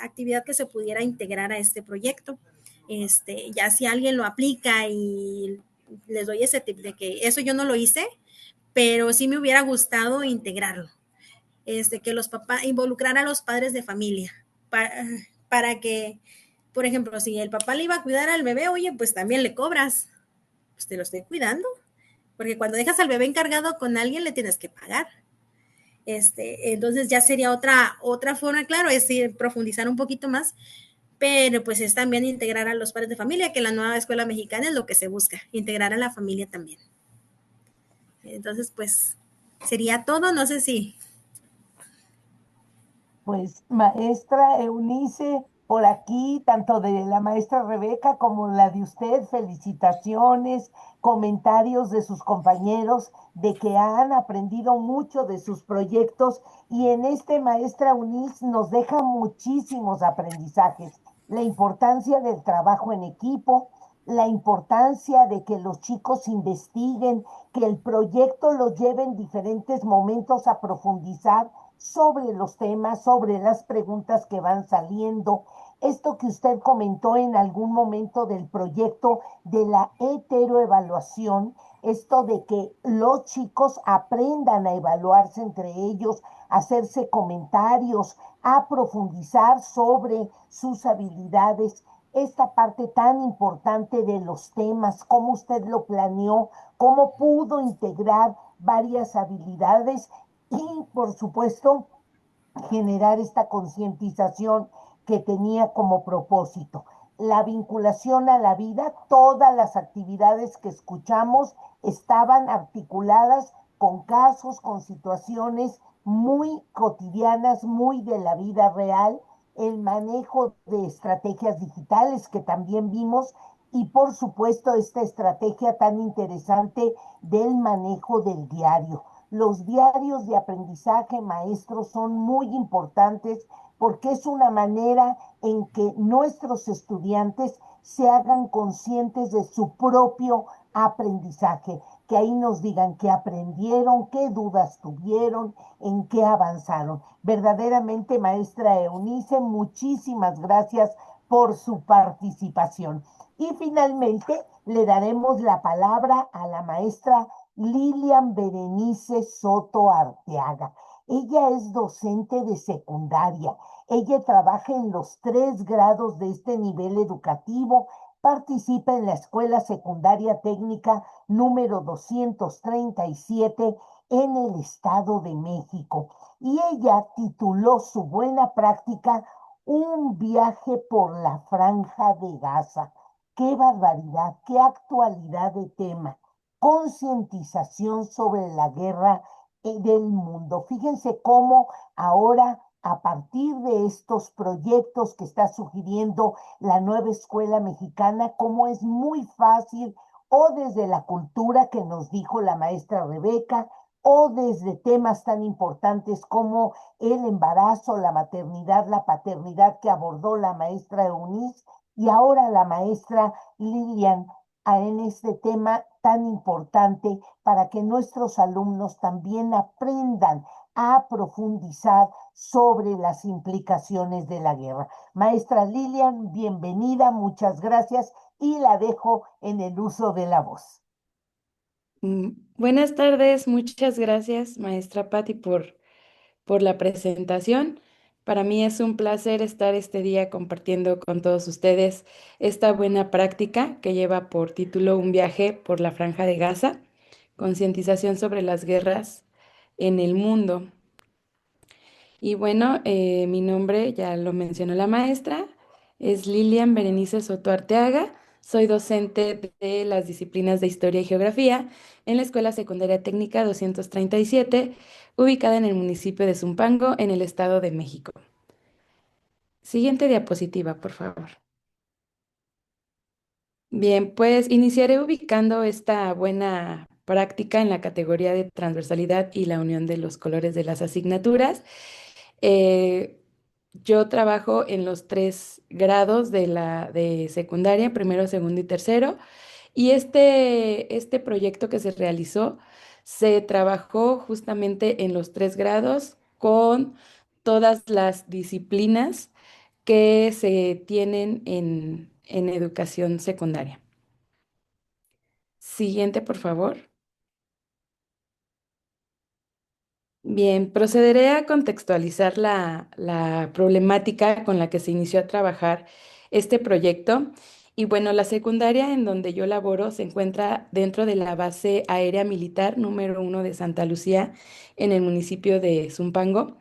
actividad que se pudiera integrar a este proyecto. Ya si alguien lo aplica y les doy ese tip de que eso yo no lo hice, pero sí me hubiera gustado integrarlo. Que los papás, involucrar a los padres de familia para que, por ejemplo, si el papá le iba a cuidar al bebé, oye, pues también le cobras, pues te lo estoy cuidando, porque cuando dejas al bebé encargado con alguien le tienes que pagar. Entonces ya sería otra forma, claro, es decir, profundizar un poquito más, pero pues es también integrar a los padres de familia, que la nueva escuela mexicana es lo que se busca, integrar a la familia también. Entonces, pues sería todo, no sé si. Pues maestra Eunice, por aquí, tanto de la maestra Rebeca como la de usted, felicitaciones, comentarios de sus compañeros de que han aprendido mucho de sus proyectos, y en este maestra Eunice nos deja muchísimos aprendizajes. La importancia del trabajo en equipo, la importancia de que los chicos investiguen, que el proyecto los lleve en diferentes momentos a profundizar sobre los temas, sobre las preguntas que van saliendo. Esto que usted comentó en algún momento del proyecto de la heteroevaluación, esto de que los chicos aprendan a evaluarse entre ellos, a hacerse comentarios, a profundizar sobre sus habilidades, esta parte tan importante de los temas, cómo usted lo planeó, cómo pudo integrar varias habilidades y, por supuesto, generar esta concientización que tenía como propósito. La vinculación a la vida, todas las actividades que escuchamos estaban articuladas con casos, con situaciones muy cotidianas, muy de la vida real, el manejo de estrategias digitales que también vimos y por supuesto esta estrategia tan interesante del manejo del diario. Los diarios de aprendizaje, maestros, son muy importantes porque es una manera en que nuestros estudiantes se hagan conscientes de su propio aprendizaje, que ahí nos digan qué aprendieron, qué dudas tuvieron, en qué avanzaron. Verdaderamente, maestra Eunice, muchísimas gracias por su participación. Y finalmente le daremos la palabra a la maestra Lilian Berenice Soto Arteaga. Ella es docente de secundaria. Ella trabaja en los 3 grados de este nivel educativo, participa en la Escuela Secundaria Técnica número 237 en el Estado de México. Y ella tituló su buena práctica Un viaje por la Franja de Gaza. ¡Qué barbaridad! ¡Qué actualidad de tema! Concientización sobre la guerra del mundo. Fíjense cómo ahora, a partir de estos proyectos que está sugiriendo la nueva escuela mexicana, cómo es muy fácil, o desde la cultura que nos dijo la maestra Rebeca, o desde temas tan importantes como el embarazo, la maternidad, la paternidad que abordó la maestra Eunice y ahora la maestra Lilian en este tema tan importante para que nuestros alumnos también aprendan a profundizar sobre las implicaciones de la guerra. Maestra Lilian, bienvenida, muchas gracias y la dejo en el uso de la voz. Buenas tardes, muchas gracias, maestra Patti, por la presentación. Para mí es un placer estar este día compartiendo con todos ustedes esta buena práctica que lleva por título Un viaje por la Franja de Gaza, concientización sobre las guerras en el mundo. Y bueno, mi nombre, ya lo mencionó la maestra, es Lilian Berenice Soto Arteaga. Soy docente de las disciplinas de Historia y Geografía en la Escuela Secundaria Técnica 237, ubicada en el municipio de Zumpango, en el Estado de México. Siguiente diapositiva, por favor. Bien, pues iniciaré ubicando esta buena práctica en la categoría de transversalidad y la unión de los colores de las asignaturas. Eh, yo trabajo en los 3 grados de secundaria, primero, segundo y tercero, y este proyecto que se realizó se trabajó justamente en los 3 grados con todas las disciplinas que se tienen en educación secundaria. Siguiente, por favor. Bien, procederé a contextualizar la problemática con la que se inició a trabajar este proyecto. Y bueno, la secundaria en donde yo laboro se encuentra dentro de la base aérea militar número 1 de Santa Lucía, en el municipio de Zumpango.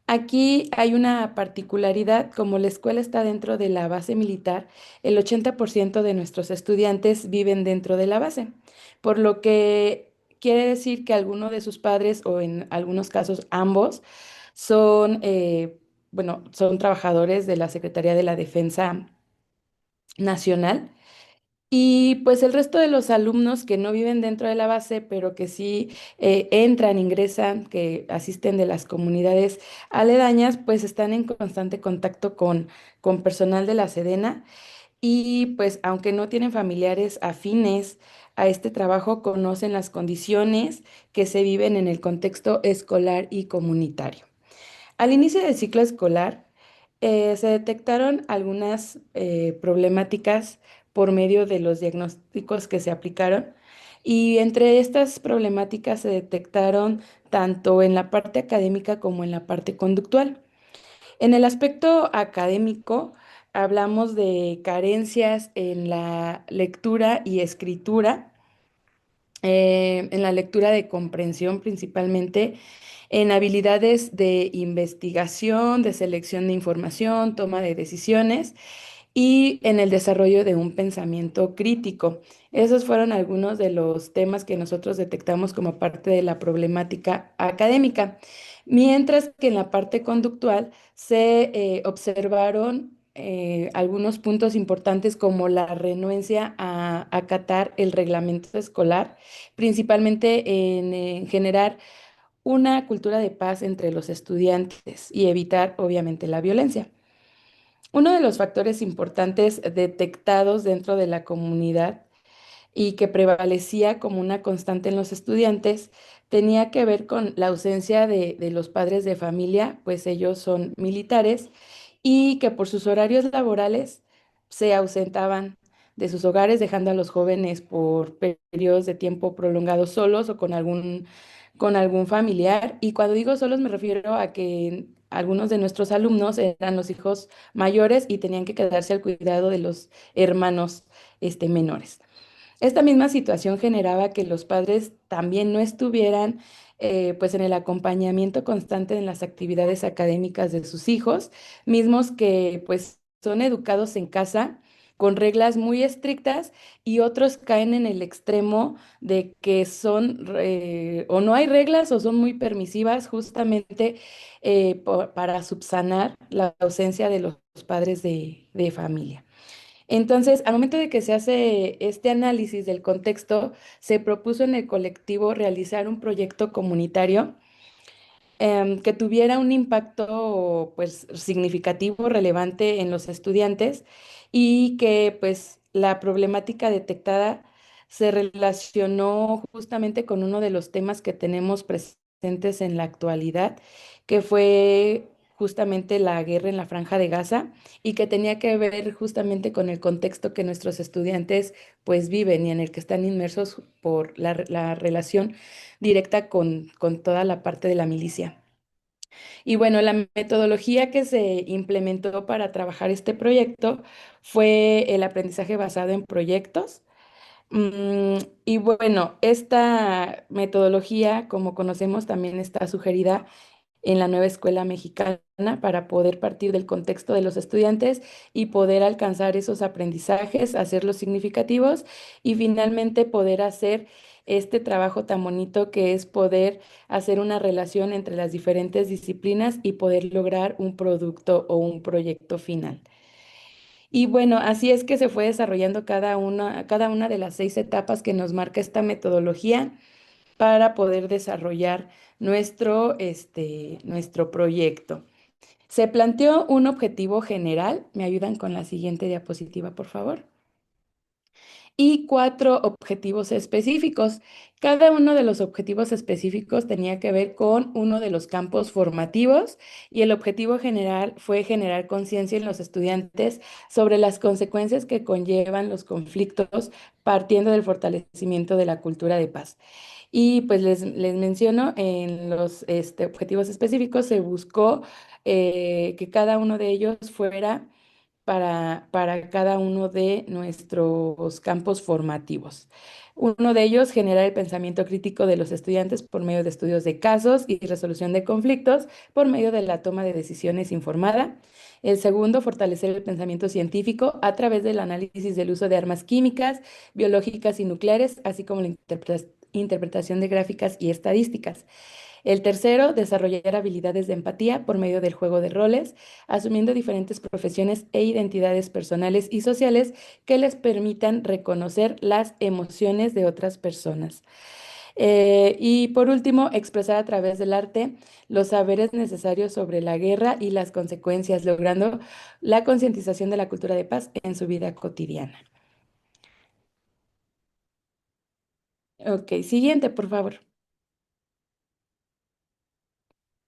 Aquí hay una particularidad, como la escuela está dentro de la base militar, el 80% de nuestros estudiantes viven dentro de la base, por lo que quiere decir que alguno de sus padres o en algunos casos ambos son, bueno, son trabajadores de la Secretaría de la Defensa Nacional. Y pues el resto de los alumnos que no viven dentro de la base, pero que sí entran, ingresan, que asisten de las comunidades aledañas, pues están en constante contacto con personal de la Sedena y pues aunque no tienen familiares afines a este trabajo, conocen las condiciones que se viven en el contexto escolar y comunitario. Al inicio del ciclo escolar, se detectaron algunas problemáticas por medio de los diagnósticos que se aplicaron y entre estas problemáticas se detectaron tanto en la parte académica como en la parte conductual. En el aspecto académico, hablamos de carencias en la lectura y escritura, en la lectura de comprensión principalmente en habilidades de investigación, de selección de información, toma de decisiones y en el desarrollo de un pensamiento crítico. Esos fueron algunos de los temas que nosotros detectamos como parte de la problemática académica, mientras que en la parte conductual se observaron algunos puntos importantes como la renuencia a acatar el reglamento escolar, principalmente en generar una cultura de paz entre los estudiantes y evitar, obviamente, la violencia. Uno de los factores importantes detectados dentro de la comunidad y que prevalecía como una constante en los estudiantes tenía que ver con la ausencia de los padres de familia, pues ellos son militares y que por sus horarios laborales se ausentaban de sus hogares, dejando a los jóvenes por periodos de tiempo prolongados solos o con algún familiar. Y cuando digo solos me refiero a que algunos de nuestros alumnos eran los hijos mayores y tenían que quedarse al cuidado de los hermanos menores. Esta misma situación generaba que los padres también no estuvieran pues en el acompañamiento constante en las actividades académicas de sus hijos, mismos que pues son educados en casa con reglas muy estrictas y otros caen en el extremo de que son o no hay reglas o son muy permisivas justamente para subsanar la ausencia de los padres de familia. Entonces, al momento de que se hace este análisis del contexto, se propuso en el colectivo realizar un proyecto comunitario que tuviera un impacto pues significativo, relevante en los estudiantes y que pues la problemática detectada se relacionó justamente con uno de los temas que tenemos presentes en la actualidad, que fue justamente la guerra en la Franja de Gaza y que tenía que ver justamente con el contexto que nuestros estudiantes pues viven y en el que están inmersos por la relación directa con toda la parte de la milicia. Y bueno, la metodología que se implementó para trabajar este proyecto fue el aprendizaje basado en proyectos. Y bueno, esta metodología, como conocemos, también está sugerida en la nueva escuela mexicana para poder partir del contexto de los estudiantes y poder alcanzar esos aprendizajes, hacerlos significativos y finalmente poder hacer este trabajo tan bonito que es poder hacer una relación entre las diferentes disciplinas y poder lograr un producto o un proyecto final. Y bueno, así es que se fue desarrollando cada una de las 6 etapas que nos marca esta metodología para poder desarrollar nuestro proyecto. Se planteó un objetivo general. ¿Me ayudan con la siguiente diapositiva, por favor? Y 4 objetivos específicos. Cada uno de los objetivos específicos tenía que ver con uno de los campos formativos y el objetivo general fue generar conciencia en los estudiantes sobre las consecuencias que conllevan los conflictos partiendo del fortalecimiento de la cultura de paz. Y pues les menciono, en los objetivos específicos se buscó que cada uno de ellos fuera para cada uno de nuestros campos formativos. Uno de ellos, generar el pensamiento crítico de los estudiantes por medio de estudios de casos y resolución de conflictos por medio de la toma de decisiones informada. El segundo, fortalecer el pensamiento científico a través del análisis del uso de armas químicas, biológicas y nucleares, así como la interpretación de gráficas y estadísticas. El tercero, desarrollar habilidades de empatía por medio del juego de roles, asumiendo diferentes profesiones e identidades personales y sociales que les permitan reconocer las emociones de otras personas. Y por último, expresar a través del arte los saberes necesarios sobre la guerra y las consecuencias, logrando la concientización de la cultura de paz en su vida cotidiana. Ok, siguiente, por favor.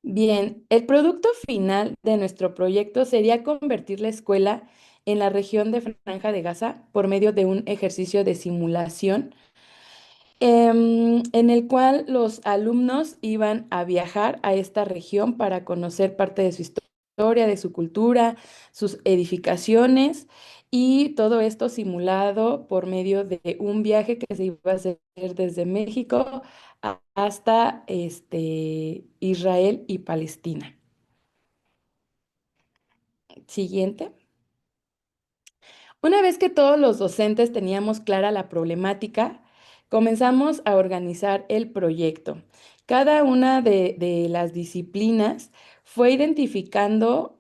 Bien, el producto final de nuestro proyecto sería convertir la escuela en la región de Franja de Gaza por medio de un ejercicio de simulación en el cual los alumnos iban a viajar a esta región para conocer parte de su historia, de su cultura, sus edificaciones y todo esto simulado por medio de un viaje que se iba a hacer desde México hasta Israel y Palestina. Siguiente. Una vez que todos los docentes teníamos clara la problemática, comenzamos a organizar el proyecto. Cada una de las disciplinas fue identificando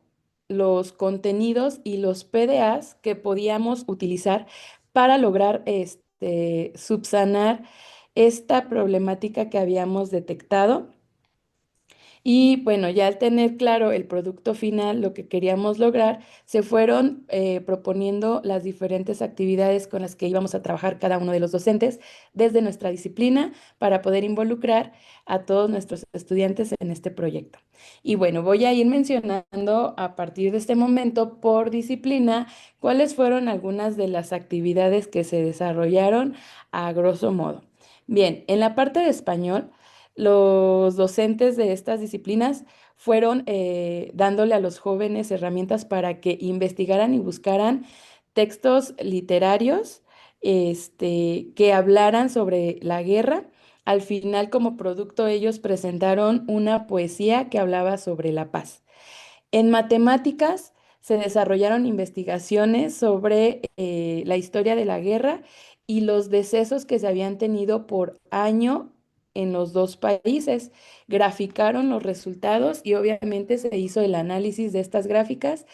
los contenidos y los PDAs que podíamos utilizar para lograr subsanar esta problemática que habíamos detectado. Y bueno, ya al tener claro el producto final, lo que queríamos lograr, se fueron proponiendo las diferentes actividades con las que íbamos a trabajar cada uno de los docentes desde nuestra disciplina para poder involucrar a todos nuestros estudiantes en este proyecto. Y bueno, voy a ir mencionando a partir de este momento por disciplina cuáles fueron algunas de las actividades que se desarrollaron a grosso modo. Bien, en la parte de español, los docentes de estas disciplinas fueron dándole a los jóvenes herramientas para que investigaran y buscaran textos literarios que hablaran sobre la guerra. Al final, como producto, ellos presentaron una poesía que hablaba sobre la paz. En matemáticas se desarrollaron investigaciones sobre la historia de la guerra y los decesos que se habían tenido por año en los dos países. Graficaron los resultados y obviamente se hizo el análisis de estas gráficas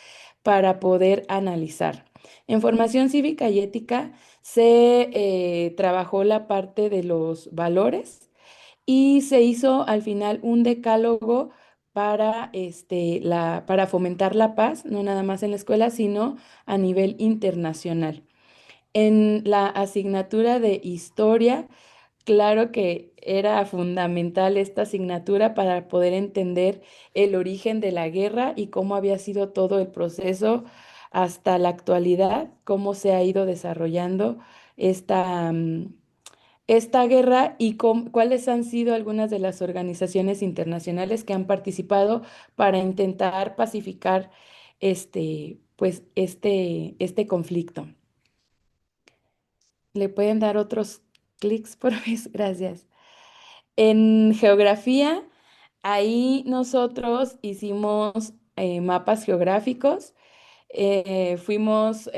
para poder analizar. En formación cívica y ética se trabajó la parte de los valores y se hizo al final un decálogo para fomentar la paz, no nada más en la escuela, sino a nivel internacional. En la asignatura de historia, claro que era fundamental esta asignatura para poder entender el origen de la guerra y cómo había sido todo el proceso hasta la actualidad, cómo se ha ido desarrollando esta guerra y cuáles han sido algunas de las organizaciones internacionales que han participado para intentar pacificar este conflicto. ¿Le pueden dar otros clics por vez? Gracias. En geografía, ahí nosotros hicimos mapas geográficos. Fuimos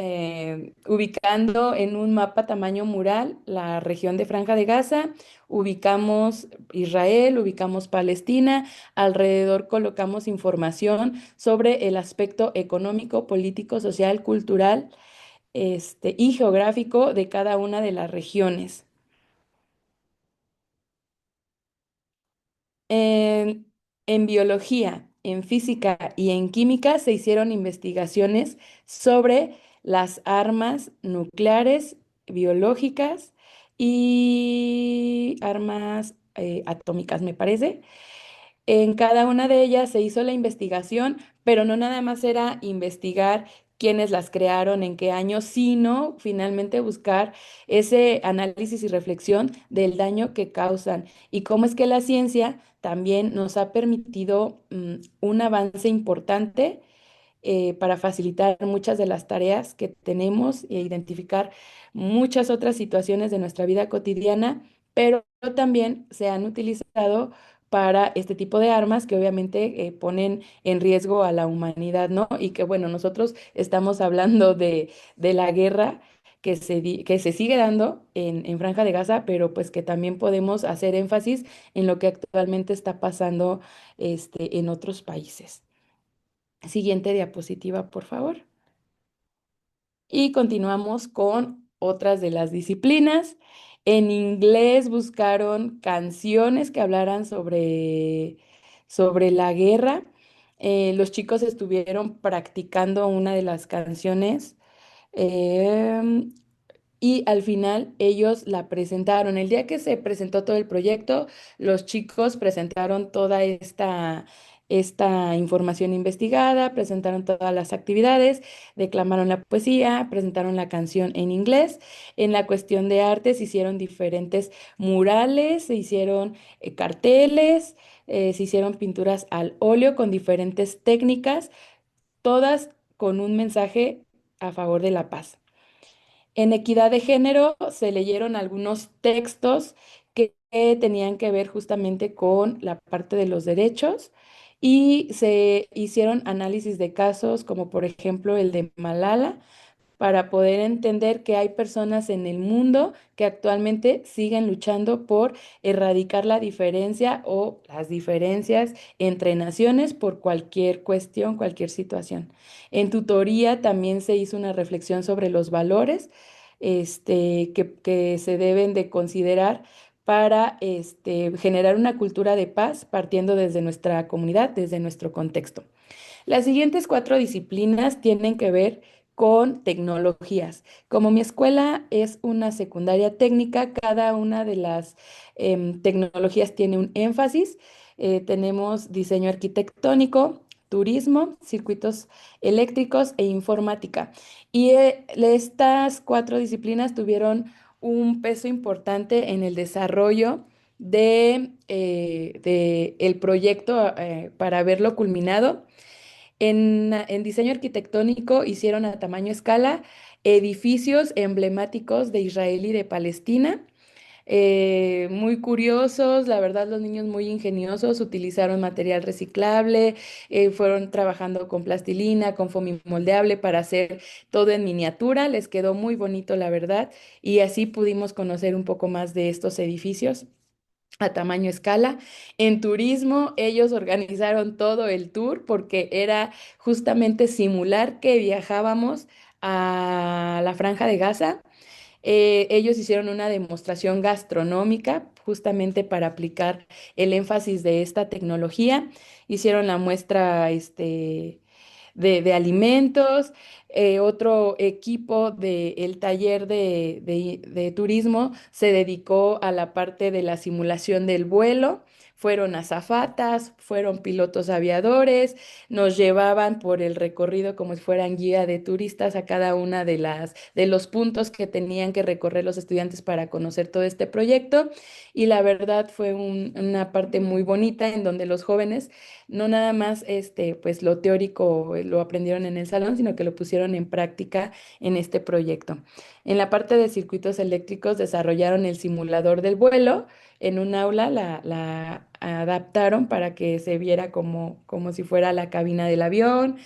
ubicando en un mapa tamaño mural la región de Franja de Gaza, ubicamos Israel, ubicamos Palestina, alrededor colocamos información sobre el aspecto económico, político, social, cultural, y geográfico de cada una de las regiones. En, en biología, en física y en química se hicieron investigaciones sobre las armas nucleares, biológicas y armas atómicas, me parece. En cada una de ellas se hizo la investigación, pero no nada más era investigar quiénes las crearon, en qué año, sino finalmente buscar ese análisis y reflexión del daño que causan y cómo es que la ciencia también nos ha permitido un avance importante para facilitar muchas de las tareas que tenemos e identificar muchas otras situaciones de nuestra vida cotidiana, pero también se han utilizado para este tipo de armas que obviamente ponen en riesgo a la humanidad, ¿no? Y que bueno, nosotros estamos hablando de la guerra que se sigue dando en Franja de Gaza, pero pues que también podemos hacer énfasis en lo que actualmente está pasando en otros países. Siguiente diapositiva, por favor. Y continuamos con otras de las disciplinas. En inglés buscaron canciones que hablaran sobre la guerra. Los chicos estuvieron practicando una de las canciones. em, y al final ellos la presentaron. El día que se presentó todo el proyecto, los chicos presentaron toda esta información investigada, presentaron todas las actividades, declamaron la poesía, presentaron la canción en inglés. En la cuestión de artes hicieron diferentes murales, se hicieron carteles, se hicieron pinturas al óleo con diferentes técnicas, todas con un mensaje a favor de la paz. En equidad de género se leyeron algunos textos que tenían que ver justamente con la parte de los derechos y se hicieron análisis de casos como por ejemplo el de Malala para poder entender que hay personas en el mundo que actualmente siguen luchando por erradicar la diferencia o las diferencias entre naciones por cualquier cuestión, cualquier situación. En tutoría también se hizo una reflexión sobre los valores que se deben de considerar para generar una cultura de paz partiendo desde nuestra comunidad, desde nuestro contexto. Las siguientes cuatro disciplinas tienen que ver con tecnologías. Como mi escuela es una secundaria técnica, cada una de las tecnologías tiene un énfasis. Tenemos diseño arquitectónico, turismo, circuitos eléctricos e informática. Y estas cuatro disciplinas tuvieron un peso importante en el desarrollo de el proyecto para verlo culminado. En diseño arquitectónico hicieron a tamaño escala edificios emblemáticos de Israel y de Palestina. Muy curiosos, la verdad los niños muy ingeniosos, utilizaron material reciclable, fueron trabajando con plastilina, con foamy moldeable para hacer todo en miniatura, les quedó muy bonito la verdad y así pudimos conocer un poco más de estos edificios a tamaño escala. En turismo, ellos organizaron todo el tour porque era justamente simular que viajábamos a la Franja de Gaza. Ellos hicieron una demostración gastronómica justamente para aplicar el énfasis de esta tecnología. Hicieron la muestra de alimentos. Otro equipo del taller de turismo se dedicó a la parte de la simulación del vuelo. Fueron azafatas, fueron pilotos aviadores, nos llevaban por el recorrido como si fueran guía de turistas a cada una de los puntos que tenían que recorrer los estudiantes para conocer todo este proyecto. Y la verdad fue una parte muy bonita en donde los jóvenes no nada más pues lo teórico lo aprendieron en el salón, sino que lo pusieron en práctica en este proyecto. En la parte de circuitos eléctricos desarrollaron el simulador del vuelo. En un aula la adaptaron para que se viera como si fuera la cabina del avión,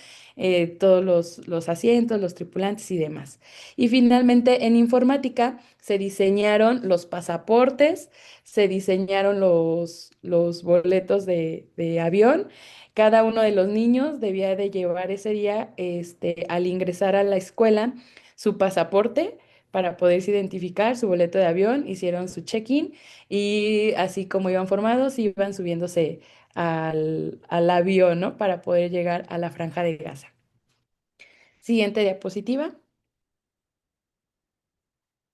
todos los asientos, los tripulantes y demás. Y finalmente en informática se diseñaron los pasaportes, se diseñaron los boletos de avión. Cada uno de los niños debía de llevar ese día, al ingresar a la escuela, su pasaporte para poderse identificar, su boleto de avión, hicieron su check-in y así como iban formados, iban subiéndose al avión, ¿no? Para poder llegar a la Franja de Gaza. Siguiente diapositiva.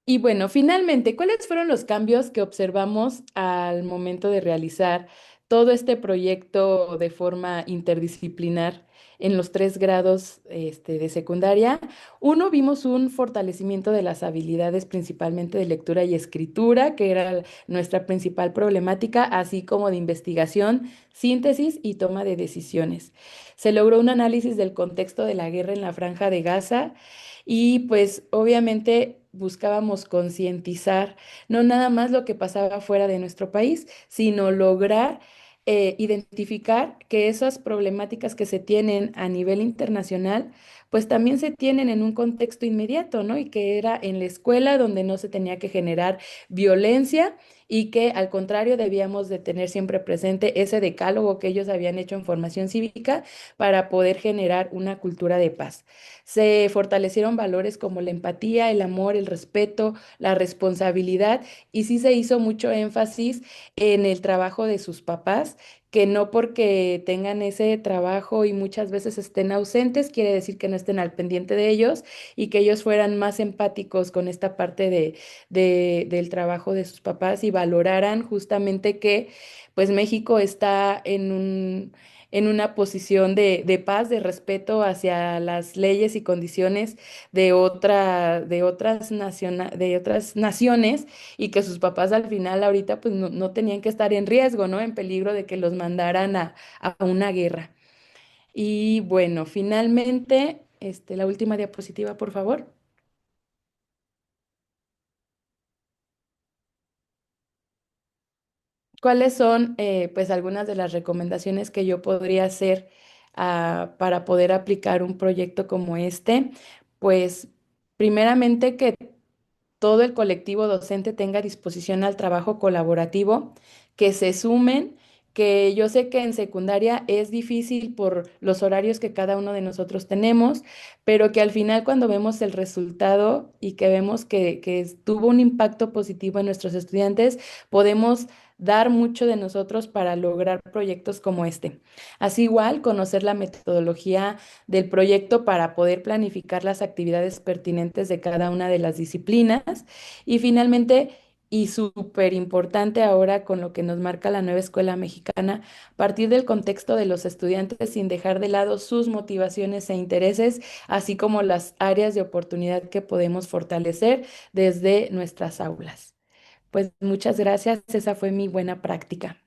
Y bueno, finalmente, ¿cuáles fueron los cambios que observamos al momento de realizar todo este proyecto de forma interdisciplinar en los tres grados de secundaria? Uno, vimos un fortalecimiento de las habilidades principalmente de lectura y escritura, que era nuestra principal problemática, así como de investigación, síntesis y toma de decisiones. Se logró un análisis del contexto de la guerra en la Franja de Gaza y pues obviamente buscábamos concientizar no nada más lo que pasaba fuera de nuestro país, sino lograr identificar que esas problemáticas que se tienen a nivel internacional, pues también se tienen en un contexto inmediato, ¿no? Y que era en la escuela donde no se tenía que generar violencia y que al contrario debíamos de tener siempre presente ese decálogo que ellos habían hecho en formación cívica para poder generar una cultura de paz. Se fortalecieron valores como la empatía, el amor, el respeto, la responsabilidad y sí se hizo mucho énfasis en el trabajo de sus papás, que no porque tengan ese trabajo y muchas veces estén ausentes, quiere decir que no estén al pendiente de ellos y que ellos fueran más empáticos con esta parte del trabajo de sus papás y valoraran justamente que pues México está en una posición de paz, de respeto hacia las leyes y condiciones de otras naciones y que sus papás al final ahorita pues no tenían que estar en riesgo, ¿no? En peligro de que los mandaran a una guerra. Y bueno, finalmente, la última diapositiva, por favor. ¿Cuáles son, pues, algunas de las recomendaciones que yo podría hacer para poder aplicar un proyecto como este? Pues, primeramente, que todo el colectivo docente tenga disposición al trabajo colaborativo, que se sumen, que yo sé que en secundaria es difícil por los horarios que cada uno de nosotros tenemos, pero que al final cuando vemos el resultado y que vemos que tuvo un impacto positivo en nuestros estudiantes, podemos dar mucho de nosotros para lograr proyectos como este. Así igual, conocer la metodología del proyecto para poder planificar las actividades pertinentes de cada una de las disciplinas. Y finalmente, y súper importante ahora con lo que nos marca la nueva escuela mexicana, partir del contexto de los estudiantes sin dejar de lado sus motivaciones e intereses, así como las áreas de oportunidad que podemos fortalecer desde nuestras aulas. Pues muchas gracias, esa fue mi buena práctica.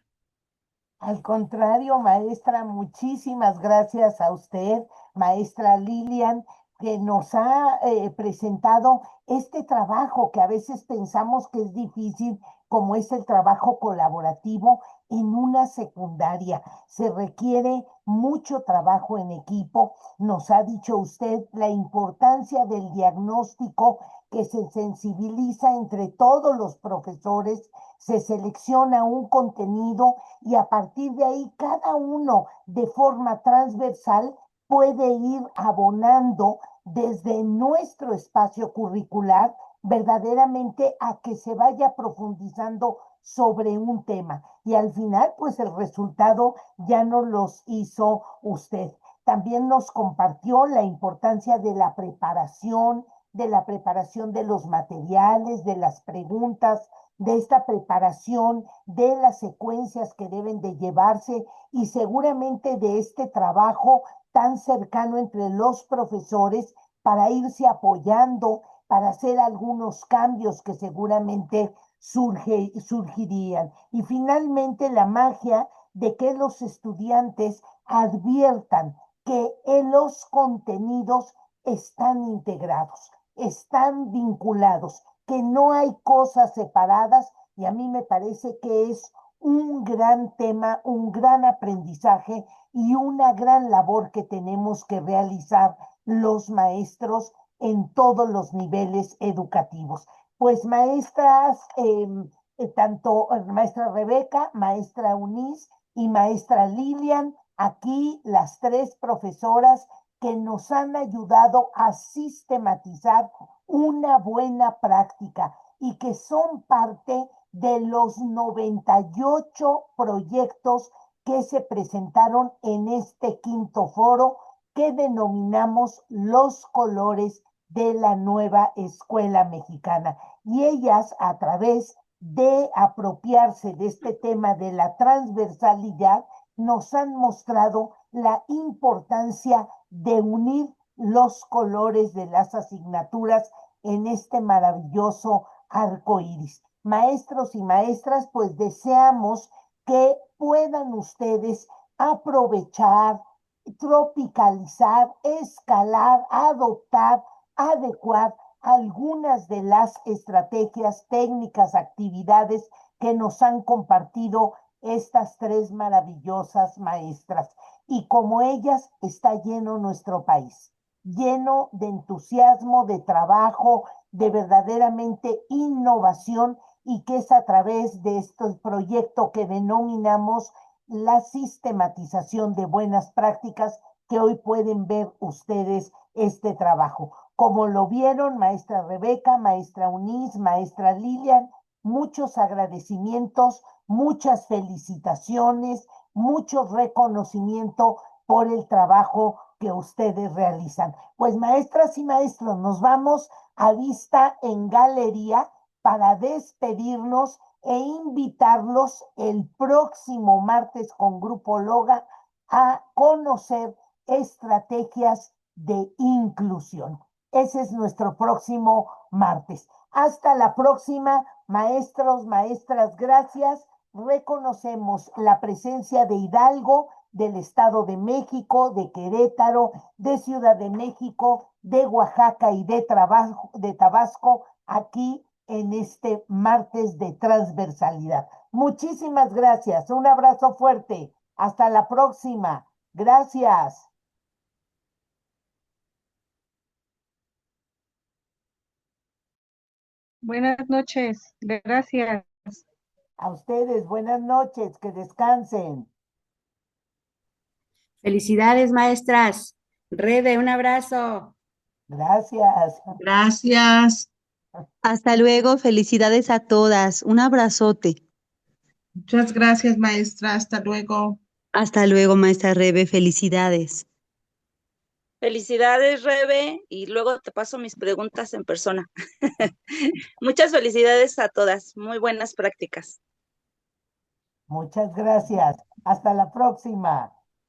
Al contrario, maestra, muchísimas gracias a usted, maestra Lilian, que nos ha presentado este trabajo que a veces pensamos que es difícil, como es el trabajo colaborativo en una secundaria. Se requiere mucho trabajo en equipo. Nos ha dicho usted la importancia del diagnóstico, que se sensibiliza entre todos los profesores, se selecciona un contenido y a partir de ahí cada uno de forma transversal puede ir abonando desde nuestro espacio curricular verdaderamente a que se vaya profundizando sobre un tema. Y al final, pues el resultado ya nos los hizo usted. También nos compartió la importancia de la preparación de los materiales, de las preguntas, de esta preparación, de las secuencias que deben de llevarse y seguramente de este trabajo tan cercano entre los profesores para irse apoyando, para hacer algunos cambios que seguramente surgirían. Y finalmente la magia de que los estudiantes adviertan que en los contenidos están integrados, están vinculados, que no hay cosas separadas, y a mí me parece que es un gran tema, un gran aprendizaje y una gran labor que tenemos que realizar los maestros en todos los niveles educativos. Pues maestras, tanto maestra Rebeca, maestra Eunice y maestra Lilian, aquí las tres profesoras que nos han ayudado a sistematizar una buena práctica y que son parte de los 98 proyectos que se presentaron en este quinto foro que denominamos los colores de la nueva escuela mexicana. Y ellas, a través de apropiarse de este tema de la transversalidad, nos han mostrado la importancia de unir los colores de las asignaturas en este maravilloso arco iris. Maestros y maestras, pues deseamos que puedan ustedes aprovechar, tropicalizar, escalar, adoptar, adecuar algunas de las estrategias, técnicas, actividades que nos han compartido estas tres maravillosas maestras. Y como ellas está lleno nuestro país, lleno de entusiasmo, de trabajo, de verdaderamente innovación, y que es a través de este proyecto que denominamos la sistematización de buenas prácticas que hoy pueden ver ustedes este trabajo. Como lo vieron, maestra Rebeca, maestra Eunice, maestra Lilian, muchos agradecimientos, muchas felicitaciones, mucho reconocimiento por el trabajo que ustedes realizan. Pues maestras y maestros, nos vamos a vista en galería para despedirnos e invitarlos el próximo martes con Grupo Loga a conocer estrategias de inclusión. Ese es nuestro próximo martes. Hasta la próxima, maestros, maestras, gracias. Reconocemos la presencia de Hidalgo del Estado de México, de Querétaro, de Ciudad de México, de Oaxaca y de Tabasco, aquí en este martes de transversalidad. Muchísimas gracias. Un abrazo fuerte. Hasta la próxima. Gracias. Buenas noches, gracias. A ustedes, buenas noches, que descansen. Felicidades, maestras. Rebe, un abrazo. Gracias. Gracias. Hasta luego, felicidades a todas. Un abrazote. Muchas gracias, maestra. Hasta luego. Hasta luego, maestra Rebe, felicidades. Felicidades, Rebe, y luego te paso mis preguntas en persona. Muchas felicidades a todas, muy buenas prácticas. Muchas gracias. Hasta la próxima.